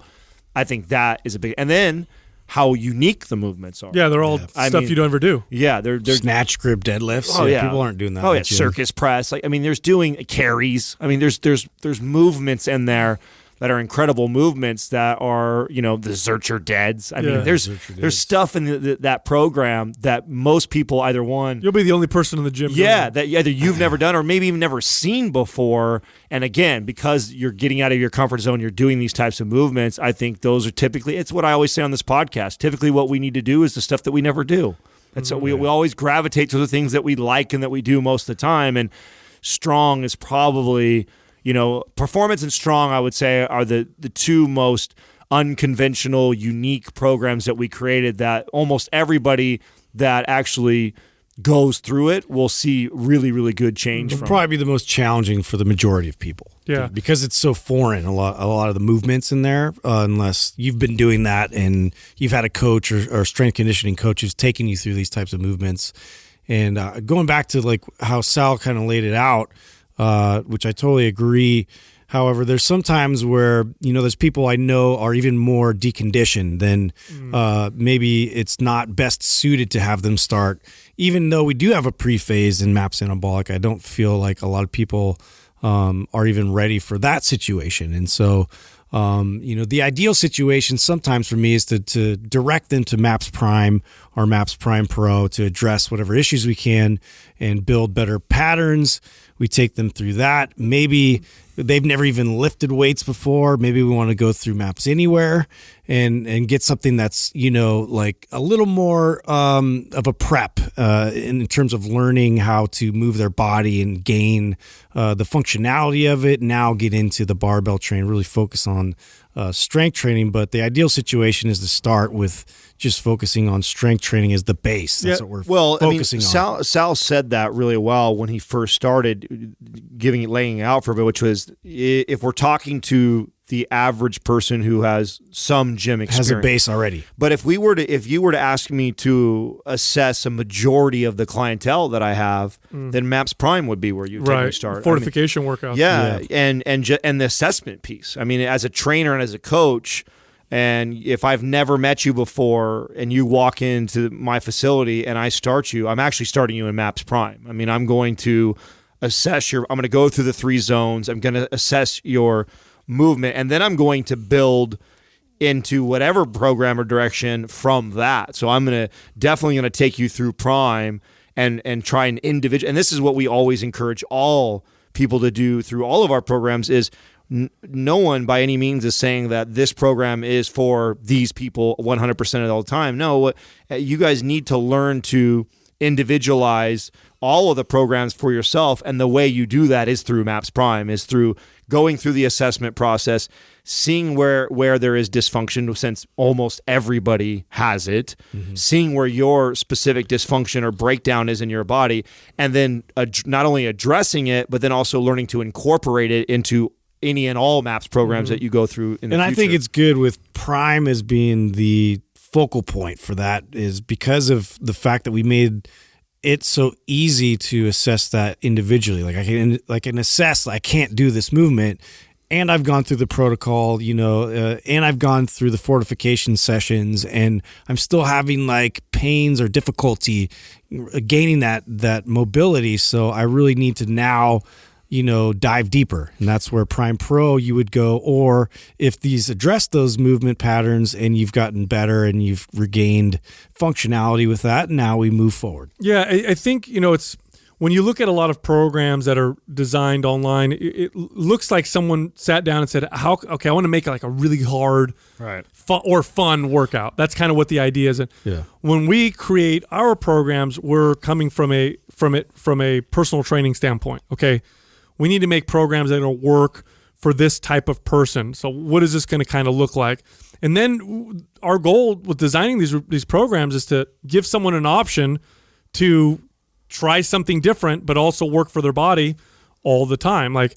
I think that is a big, and then how unique the movements are. Yeah, they're all stuff you don't ever do. Yeah, they're snatch, grip, deadlifts. Oh yeah, people aren't doing that. Oh yeah, circus press. There's doing carries. There's movements in there that are incredible movements that are, the Zercher Deads. There's stuff in that program that most people either You'll be the only person in the gym. Yeah, that either you've never done or maybe even never seen before. And again, because you're getting out of your comfort zone, you're doing these types of movements. I think those are typically, it's what I always say on this podcast. Typically what we need to do is the stuff that we never do. And so we always gravitate to the things that we like and that we do most of the time. And Strong is probably... Performance and Strong, I would say, are the 2 most unconventional, unique programs that we created that almost everybody that actually goes through it will see really, really good change It'll from. Probably be the most challenging for the majority of people. Yeah. Because it's so foreign, a lot of the movements in there, unless you've been doing that and you've had a coach or strength conditioning coach who's taking you through these types of movements. And going back to like how Sal kind of laid it out, which I totally agree. However, there's sometimes where, there's people I know are even more deconditioned than maybe it's not best suited to have them start. Even though we do have a pre-phase in MAPS Anabolic, I don't feel like a lot of people are even ready for that situation. And so, the ideal situation sometimes for me is to direct them to MAPS Prime or MAPS Prime Pro to address whatever issues we can and build better patterns. We take them through that. Maybe they've never even lifted weights before. Maybe we want to go through MAPS Anywhere and get something that's, like a little more of a prep in terms of learning how to move their body and gain the functionality of it. Now get into the barbell train, really focus on strength training, but the ideal situation is to start with just focusing on strength training as the base. That's what we're focusing on. Sal said that really well when he first started laying it out for a bit, which was if we're talking to the average person who has some gym experience, has a base already. But if you were to ask me to assess a majority of the clientele that I have, then MAPS Prime would be where you take me start. Fortification workouts. Yeah, and the assessment piece. I mean, as a trainer and as a coach, and if I've never met you before and you walk into my facility and I start you, I'm actually starting you in MAPS Prime. I mean, I'm going to assess I'm going to go through the 3 zones. I'm going to assess your movement, and then I'm going to build into whatever program or direction from that. So I'm definitely going to take you through Prime and try an individual. And this is what we always encourage all people to do through all of our programs is no one by any means is saying that this program is for these people 100% of all the time. No, you guys need to learn to individualize all of the programs for yourself, and the way you do that is through MAPS Prime, is through going through the assessment process, seeing where there is dysfunction, since almost everybody has it, seeing where your specific dysfunction or breakdown is in your body, and then not only addressing it, but then also learning to incorporate it into any and all MAPS programs that you go through in the future. I think it's good with Prime as being the focal point for that, is because of the fact that we made it's so easy to assess that individually. Like I can assess, I can't do this movement, and I've gone through the protocol, and I've gone through the fortification sessions, and I'm still having like pains or difficulty gaining that mobility. So I really need to now, dive deeper. And that's where Prime Pro you would go. Or if these address those movement patterns and you've gotten better and you've regained functionality with that, now we move forward. Yeah, I think, it's when you look at a lot of programs that are designed online, it looks like someone sat down and said, I want to make like a really hard fun workout. That's kind of what the idea is. Yeah. When we create our programs, we're coming from a personal training standpoint. Okay. We need to make programs that will work for this type of person. So what is this going to kind of look like? And then our goal with designing these programs is to give someone an option to try something different, but also work for their body all the time. Like,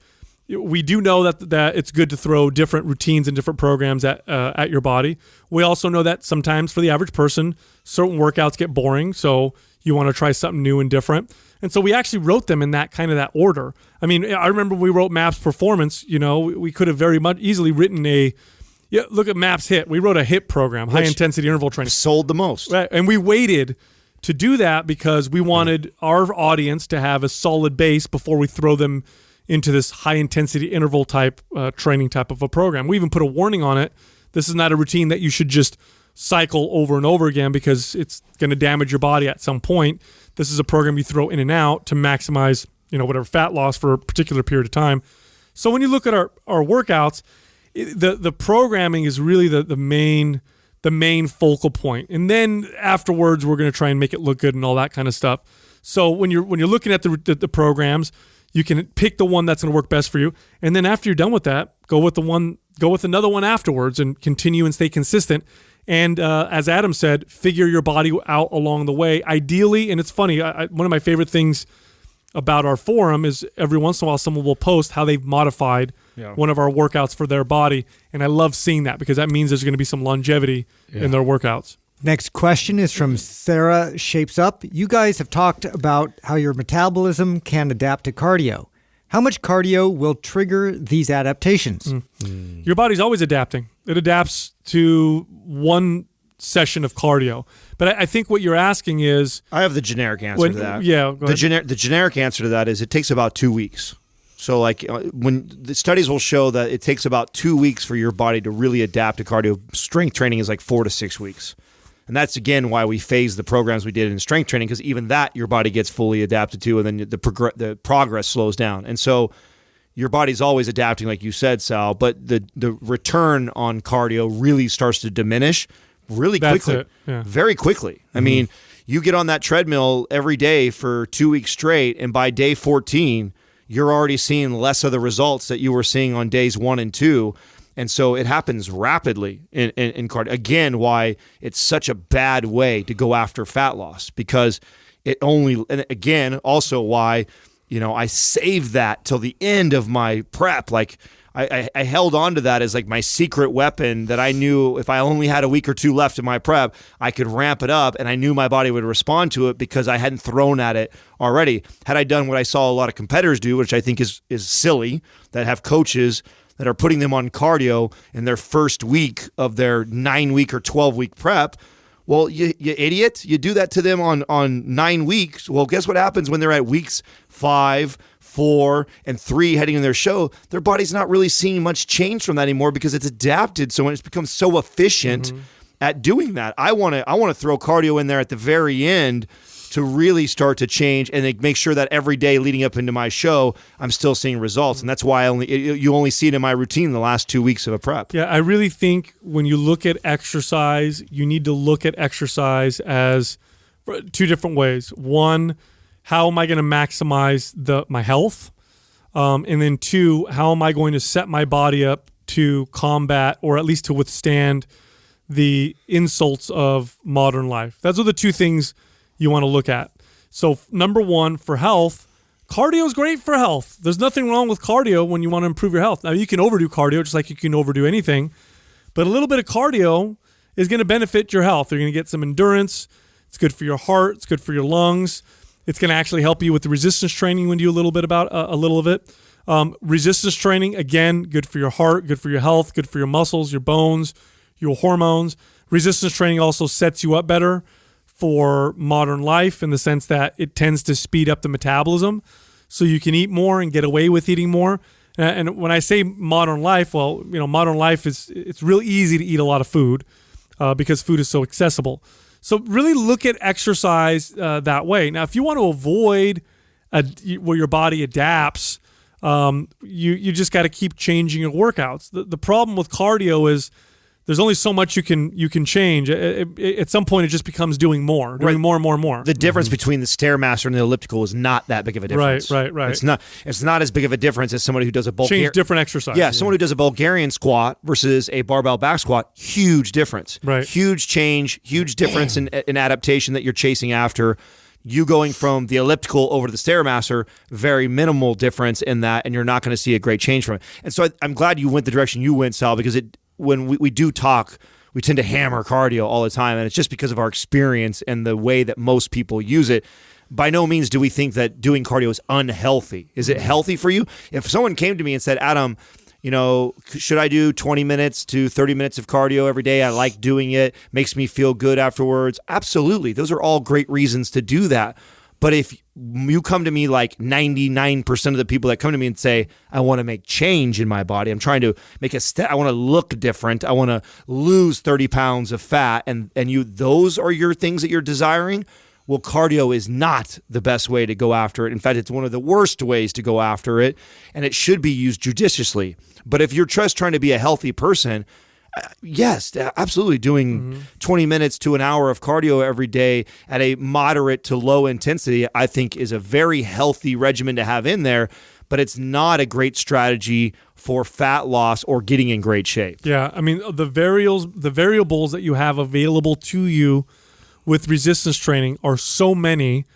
we do know that it's good to throw different routines and different programs at your body. We also know that sometimes for the average person, certain workouts get boring, so you want to try something new and different. And so we actually wrote them in that order. I mean, I remember we wrote MAPS Performance. We could have very much easily written look at MAPS HIIT. We wrote a HIIT program, high intensity interval training. Sold the most. Right. And we waited to do that because we wanted our audience to have a solid base before we throw them into this high intensity interval type training type of a program. We even put a warning on it. This is not a routine that you should just cycle over and over again because it's going to damage your body at some point. This is a program you throw in and out to maximize, whatever fat loss for a particular period of time. So when you look at our workouts, the programming is really the main focal point. And then afterwards, we're going to try and make it look good and all that kind of stuff. So when you're looking at the programs, you can pick the one that's going to work best for you. And then after you're done with that, go with another one afterwards and continue and stay consistent. And as Adam said, figure your body out along the way. Ideally, and it's funny, one of my favorite things about our forum is every once in a while someone will post how they've modified one of our workouts for their body. And I love seeing that because that means there's going to be some longevity in their workouts. Next question is from Sarah Shapes Up. You guys have talked about how your metabolism can adapt to cardio. How much cardio will trigger these adaptations? Your body's always adapting. It adapts to one session of cardio. But I think what you're asking is... I have the generic answer to that. Yeah, go ahead. The generic answer to that is it takes about 2 weeks. So like when the studies will show that it takes about 2 weeks for your body to really adapt to cardio. Strength training is like 4 to 6 weeks. And that's, again, why we phased the programs we did in strength training, because even that your body gets fully adapted to, and then the progress slows down. And so your body's always adapting, like you said, Sal, but the return on cardio really starts to diminish really quickly. Very quickly. I mean, you get on that treadmill every day for 2 weeks straight, and by day 14, you're already seeing less of the results that you were seeing on days 1 and 2. And so it happens rapidly in cardio. Again, why it's such a bad way to go after fat loss, because and again, also why, I saved that till the end of my prep. Like I held on to that as like my secret weapon that I knew if I only had a week or two left in my prep, I could ramp it up, and I knew my body would respond to it because I hadn't thrown at it already. Had I done what I saw a lot of competitors do, which I think is silly, that have coaches that are putting them on cardio in their first week of their 9-week or 12-week prep. Well, you idiot. You do that to them on 9 weeks. Well, guess what happens when they're at weeks 5, 4, and 3 heading in their show? Their body's not really seeing much change from that anymore because it's adapted. So when it's become so efficient at doing that, I want to throw cardio in there at the very end to really start to change and make sure that every day leading up into my show, I'm still seeing results. And that's why you only see it in my routine the last 2 weeks of a prep. Yeah, I really think when you look at exercise, you need to look at exercise as 2 different ways. One, how am I going to maximize my health? And then 2, how am I going to set my body up to combat or at least to withstand the insults of modern life? Those are the 2 things you want to look at. So number 1, for health, cardio is great for health. There's nothing wrong with cardio when you want to improve your health. Now, you can overdo cardio just like you can overdo anything, but a little bit of cardio is going to benefit your health. You're going to get some endurance. It's good for your heart. It's good for your lungs. It's going to actually help you with the resistance training when you do a little bit about a little of it. Resistance training, again, good for your heart, good for your health, good for your muscles, your bones, your hormones. Resistance training also sets you up better for modern life in the sense that it tends to speed up the metabolism so you can eat more and get away with eating more. And when I say modern life, well, modern life it's real easy to eat a lot of food because food is so accessible. So really look at exercise that way. Now, if you want to avoid where your body adapts, you just got to keep changing your workouts. The problem with cardio is there's only so much you can change. At some point, it just becomes doing more and more and more and more. The difference between the Stairmaster and the elliptical is not that big of a difference. Right. It's not as big of a difference as somebody who does a Bulgarian. Change different exercise. Yeah, someone who does a Bulgarian squat versus a barbell back squat, huge difference. Right. Huge change, huge difference in adaptation that you're chasing after. You going from the elliptical over to the Stairmaster, very minimal difference in that, and you're not going to see a great change from it. And so I'm glad you went the direction you went, Sal, because when we do talk, we tend to hammer cardio all the time, and it's just because of our experience and the way that most people use it. By no means do we think that doing cardio is unhealthy. Is it healthy for you? If someone came to me and said, Adam, should I do 20 minutes to 30 minutes of cardio every day? I like doing it. Makes me feel good afterwards. Absolutely. Those are all great reasons to do that. But if you come to me like 99% of the people that come to me and say, I want to make change in my body, I'm trying to make a step, I want to look different, I want to lose 30 pounds of fat, and those are your things that you're desiring, well, cardio is not the best way to go after it. In fact, it's one of the worst ways to go after it, and it should be used judiciously. But if you're just trying to be a healthy person, yes, absolutely. Doing 20 minutes to an hour of cardio every day at a moderate to low intensity, I think is a very healthy regimen to have in there, but it's not a great strategy for fat loss or getting in great shape. Yeah, I mean, the variables that you have available to you with resistance training are so many,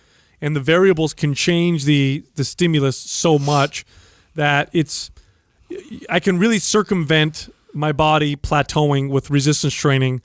and the variables can change the stimulus so much that I can really circumvent my body plateauing with resistance training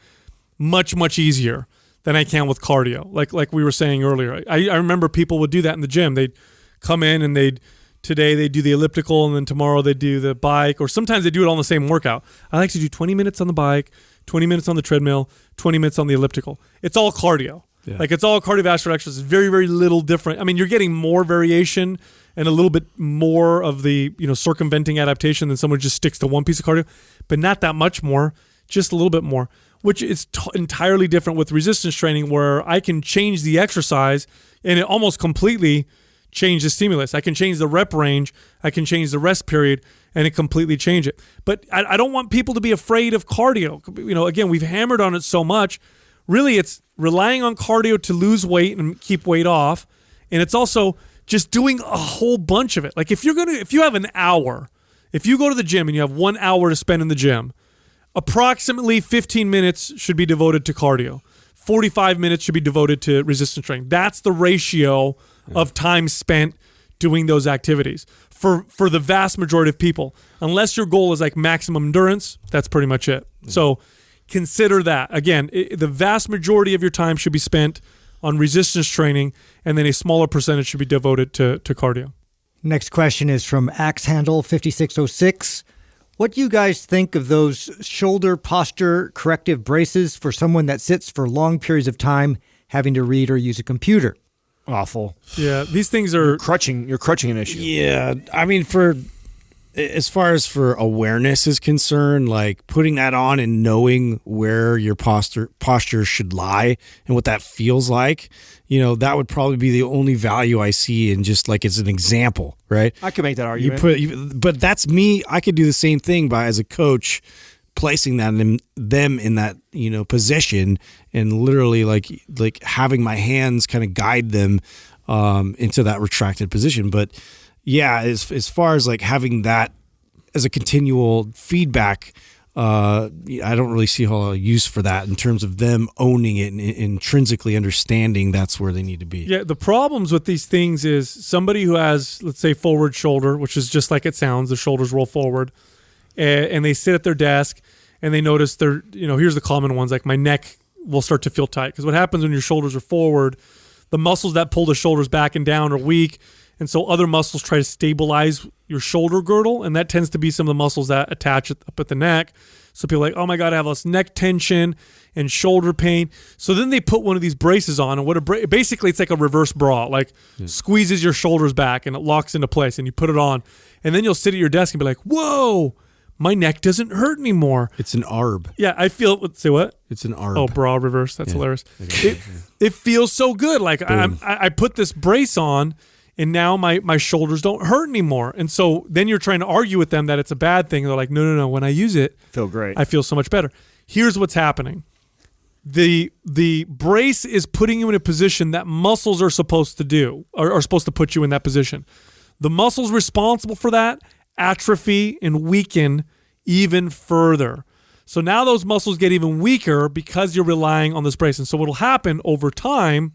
much, much easier than I can with cardio. Like we were saying earlier. I remember people would do that in the gym. They'd come in and today they do the elliptical and then tomorrow they do the bike, or sometimes they do it all in the same workout. I like to do 20 minutes on the bike, 20 minutes on the treadmill, 20 minutes on the elliptical. It's all cardio. Yeah. Like it's all cardiovascular exercise. It's very, very little different. I mean, you're getting more variation and a little bit more of the circumventing adaptation than someone who just sticks to one piece of cardio, but not that much more, just a little bit more, which is entirely different with resistance training, where I can change the exercise and it almost completely change the stimulus. I can change the rep range, I can change the rest period, and it completely change it. But I don't want people to be afraid of cardio. Again, we've hammered on it so much. Really, it's relying on cardio to lose weight and keep weight off, and it's also just doing a whole bunch of it. Like if you have an hour If you go to the gym and you have 1 hour to spend in the gym, approximately 15 minutes should be devoted to cardio. 45 minutes should be devoted to resistance training. That's the ratio of time spent doing those activities for the vast majority of people. Unless your goal is like maximum endurance, that's pretty much it. So consider that. Again, the vast majority of your time should be spent on resistance training, and then a smaller percentage should be devoted to cardio. Next question is from Axehandle 5606. What do you guys think of those shoulder posture corrective braces for someone that sits for long periods of time having to read or use a computer? Awful. Yeah, these things are You're crutching an issue. Yeah, I mean, as far as for awareness is concerned, like putting that on and knowing where your posture should lie and what that feels like, that would probably be the only value I see in just like as an example, right? I could make that argument. But that's me. I could do the same thing as a coach, placing them in that position and literally like having my hands kind of guide them into that retracted position. But yeah, as far as like having that as a continual feedback, I don't really see a use for that in terms of them owning it and intrinsically understanding that's where they need to be. Yeah, the problems with these things is somebody who has, let's say, forward shoulder, which is just like it sounds, the shoulders roll forward, and they sit at their desk and they notice here's the common ones, like my neck will start to feel tight. Because what happens when your shoulders are forward, the muscles that pull the shoulders back and down are weak. And so other muscles try to stabilize your shoulder girdle, and that tends to be some of the muscles that attach up at the neck. So people are like, oh my God, I have this neck tension and shoulder pain. So then they put one of these braces on, and basically it's like a reverse bra, like squeezes your shoulders back and it locks into place, and you put it on. And then you'll sit at your desk and be like, whoa, my neck doesn't hurt anymore. It's an ARB. Yeah, I feel, say what? It's an ARB. Oh, bra reverse. That's hilarious. It feels so good. Like I put this brace on, and now my shoulders don't hurt anymore. And so then you're trying to argue with them that it's a bad thing. They're like, no. When I use it, feel great. I feel so much better. Here's what's happening. The brace is putting you in a position that muscles are supposed to do, or are supposed to put you in that position. The muscles responsible for that atrophy and weaken even further. So now those muscles get even weaker because you're relying on this brace. And so what'll happen over time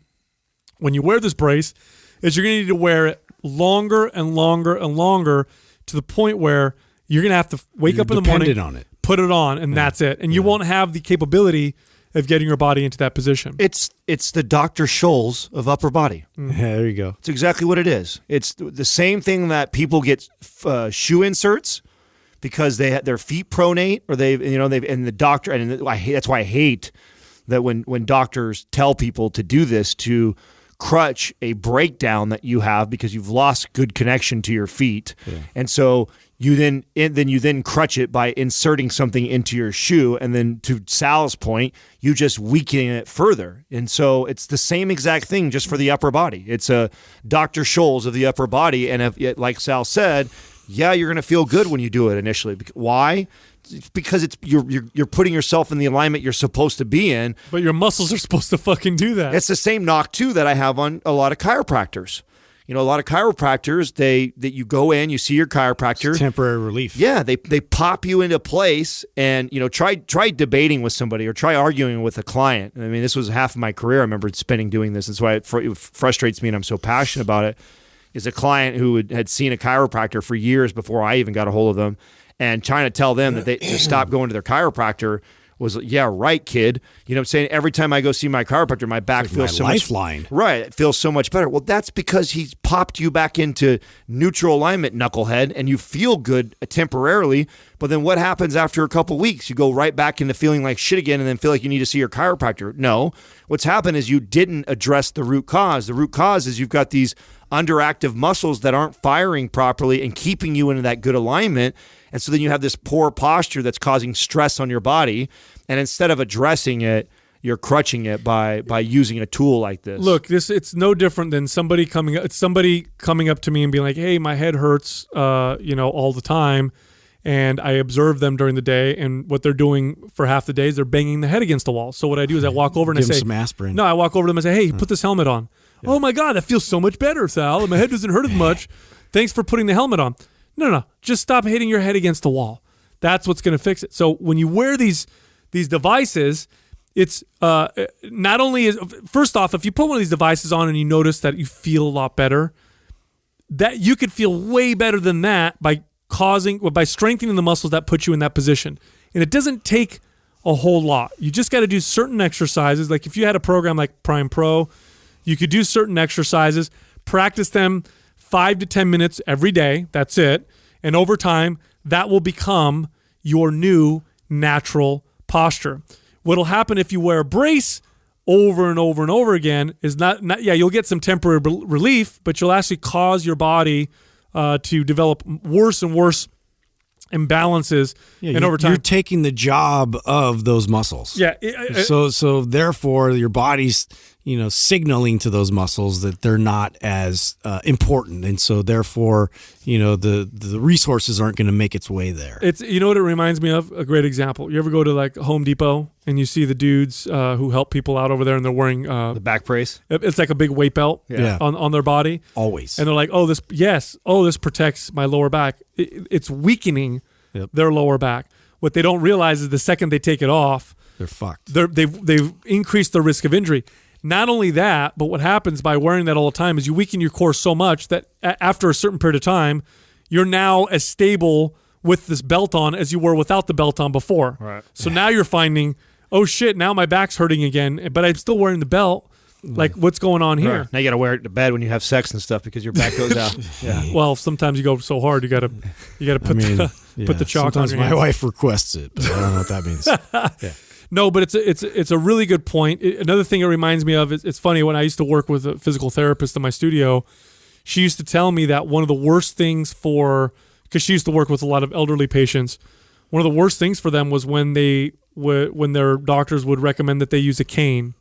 when you wear this brace is you're going to need to wear it longer and longer and longer to the point where you're going to have to wake up in the morning, on it. Put it on, and that's it. And you won't have the capability of getting your body into that position. It's the Dr. Scholl's of upper body. Yeah, there you go. It's exactly what it is. It's the same thing that people get shoe inserts because their feet pronate, or they've and the doctor, and that's why I hate that when doctors tell people to do this, to crutch a breakdown that you have because you've lost good connection to your feet. Yeah. And so you then crutch it by inserting something into your shoe, and then to Sal's point, you just weaken it further. And so it's the same exact thing just for the upper body. It's a Dr. Scholl's of the upper body, and like Sal said, yeah, you're going to feel good when you do it initially. Why? It's because you're putting yourself in the alignment you're supposed to be in. But your muscles are supposed to fucking do that. It's the same knock too that I have on a lot of chiropractors. A lot of chiropractors, that you go in, you see your chiropractor. It's temporary relief. Yeah, they pop you into place, and try debating with somebody or try arguing with a client. I mean, this was half of my career I remember spending doing this. That's why it frustrates me, and I'm so passionate about it. Is a client who had seen a chiropractor for years before I even got a hold of them, and trying to tell them that they to stop going to their chiropractor was, yeah, right, kid. You know what I'm saying? Every time I go see my chiropractor, my back feels so lifeline. much right. It feels so much better. Well, that's because he's popped you back into neutral alignment, knucklehead, and you feel good temporarily. But then what happens after a couple weeks? You go right back into feeling like shit again, and then feel like you need to see your chiropractor. No, what's happened is you didn't address the root cause. The root cause is you've got these underactive muscles that aren't firing properly and keeping you into that good alignment. And so then you have this poor posture that's causing stress on your body. And instead of addressing it, you're crutching it by using a tool like this. Look, it's no different than somebody coming up to me and being like, "Hey, my head hurts, all the time," and I observe them during the day, and what they're doing for half the day is they're banging the head against the wall. So what I do is I walk over and I say, some aspirin. No, I walk over to them and say, "Hey, put this helmet on." Yeah. Oh my God, that feels so much better, Sal. My head doesn't hurt as much. Thanks for putting the helmet on. No. Just stop hitting your head against the wall. That's what's going to fix it. So when you wear these devices, it's not only first off, if you put one of these devices on and you notice that you feel a lot better, that you could feel way better than that by strengthening the muscles that put you in that position. And it doesn't take a whole lot. You just got to do certain exercises. Like if you had a program like Prime Pro, you could do certain exercises, practice them 5 to 10 minutes every day. That's it. And over time, that will become your new natural posture. What'll happen if you wear a brace over and over and over again is you'll get some temporary relief, but you'll actually cause your body to develop worse and worse imbalances, and over time you're taking the job of those muscles. Yeah. So therefore, your body's signaling to those muscles that they're not as important, and so therefore, the resources aren't going to make its way there. It's what it reminds me of. A great example. You ever go to like Home Depot and you see the dudes who help people out over there, and they're wearing the back brace. It's like a big weight belt on their body always, and they're like, this protects my lower back. It's weakening their lower back. What they don't realize is the second they take it off, they're fucked. They've increased the risk of injury. Not only that, but what happens by wearing that all the time is you weaken your core so much that after a certain period of time, you're now as stable with this belt on as you were without the belt on before. Right. So now you're finding, oh shit, now my back's hurting again, but I'm still wearing the belt. Like, what's going on here? Right. Now you got to wear it to bed when you have sex and stuff because your back goes out. Yeah. Well, sometimes you go so hard, you got to put the chalk on sometimes your my hands. wife requests it, but I don't know what that means. Yeah. No, but it's a really good point. Another thing it reminds me of is it's funny when I used to work with a physical therapist in my studio. She used to tell me that one of the worst things because she used to work with a lot of elderly patients, one of the worst things for them was when their doctors would recommend that they use a cane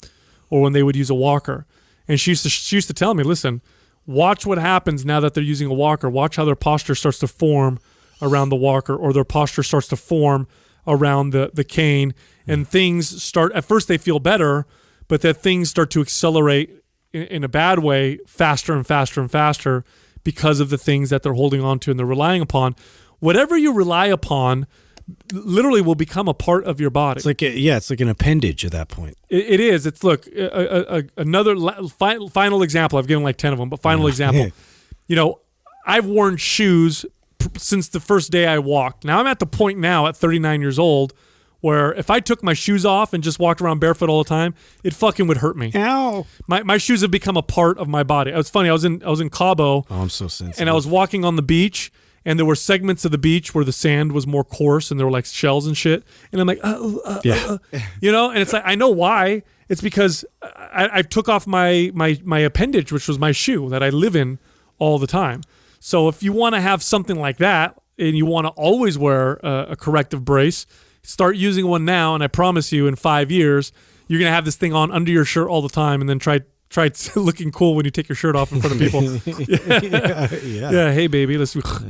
or when they would use a walker. And she used to tell me, listen, watch what happens now that they're using a walker. Watch how their posture starts to form around the walker, or their posture starts to form around the cane, and things start, at first they feel better, but that things start to accelerate in a bad way faster and faster and faster because of the things that they're holding on to and they're relying upon. Whatever you rely upon literally will become a part of your body. It's like an appendage at that point. It is. It's another final example. I've given like 10 of them, but final example. I've worn shoes since the first day I walked. Now I'm at the point now at 39 years old where if I took my shoes off and just walked around barefoot all the time, it fucking would hurt me. Ow! My shoes have become a part of my body. It was funny. I was in Cabo. Oh, I'm so sensitive. And I was walking on the beach, and there were segments of the beach where the sand was more coarse and there were like shells and shit. And I'm like, and it's like, I know why. It's because I took off my appendage, which was my shoe that I live in all the time. So if you want to have something like that and you want to always wear a corrective brace, start using one now, and I promise you in 5 years, you're going to have this thing on under your shirt all the time, and then try looking cool when you take your shirt off in front of people. Yeah, hey, baby, you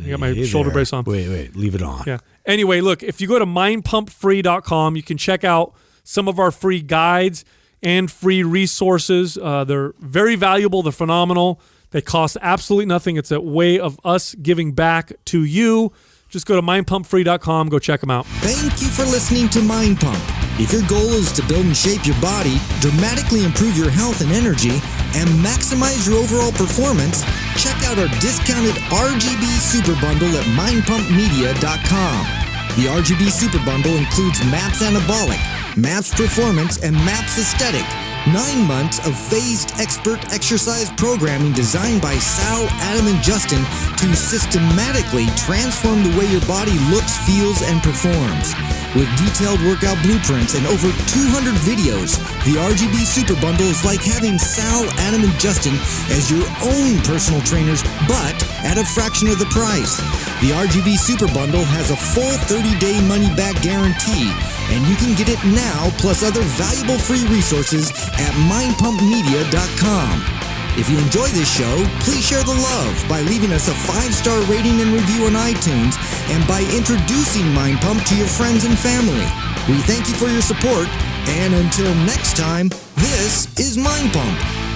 got my shoulder brace on. Wait, leave it on. Yeah. Anyway, look, if you go to mindpumpfree.com, you can check out some of our free guides and free resources. They're very valuable. They're phenomenal. They cost absolutely nothing. It's a way of us giving back to you. Just go to mindpumpfree.com. Go check them out. Thank you for listening to Mind Pump. If your goal is to build and shape your body, dramatically improve your health and energy, and maximize your overall performance, check out our discounted RGB Super Bundle at mindpumpmedia.com. The RGB Super Bundle includes MAPS Anabolic, MAPS Performance, and MAPS Aesthetic. 9 months of phased expert exercise programming designed by Sal, Adam, and Justin to systematically transform the way your body looks, feels, and performs. With detailed workout blueprints and over 200 videos, the RGB Super Bundle is like having Sal, Adam, and Justin as your own personal trainers, but at a fraction of the price. The RGB Super Bundle has a full 30-day money-back guarantee, and you can get it now plus other valuable free resources at mindpumpmedia.com. If you enjoy this show, please share the love by leaving us a 5-star rating and review on iTunes and by introducing Mind Pump to your friends and family. We thank you for your support, and until next time, this is Mind Pump.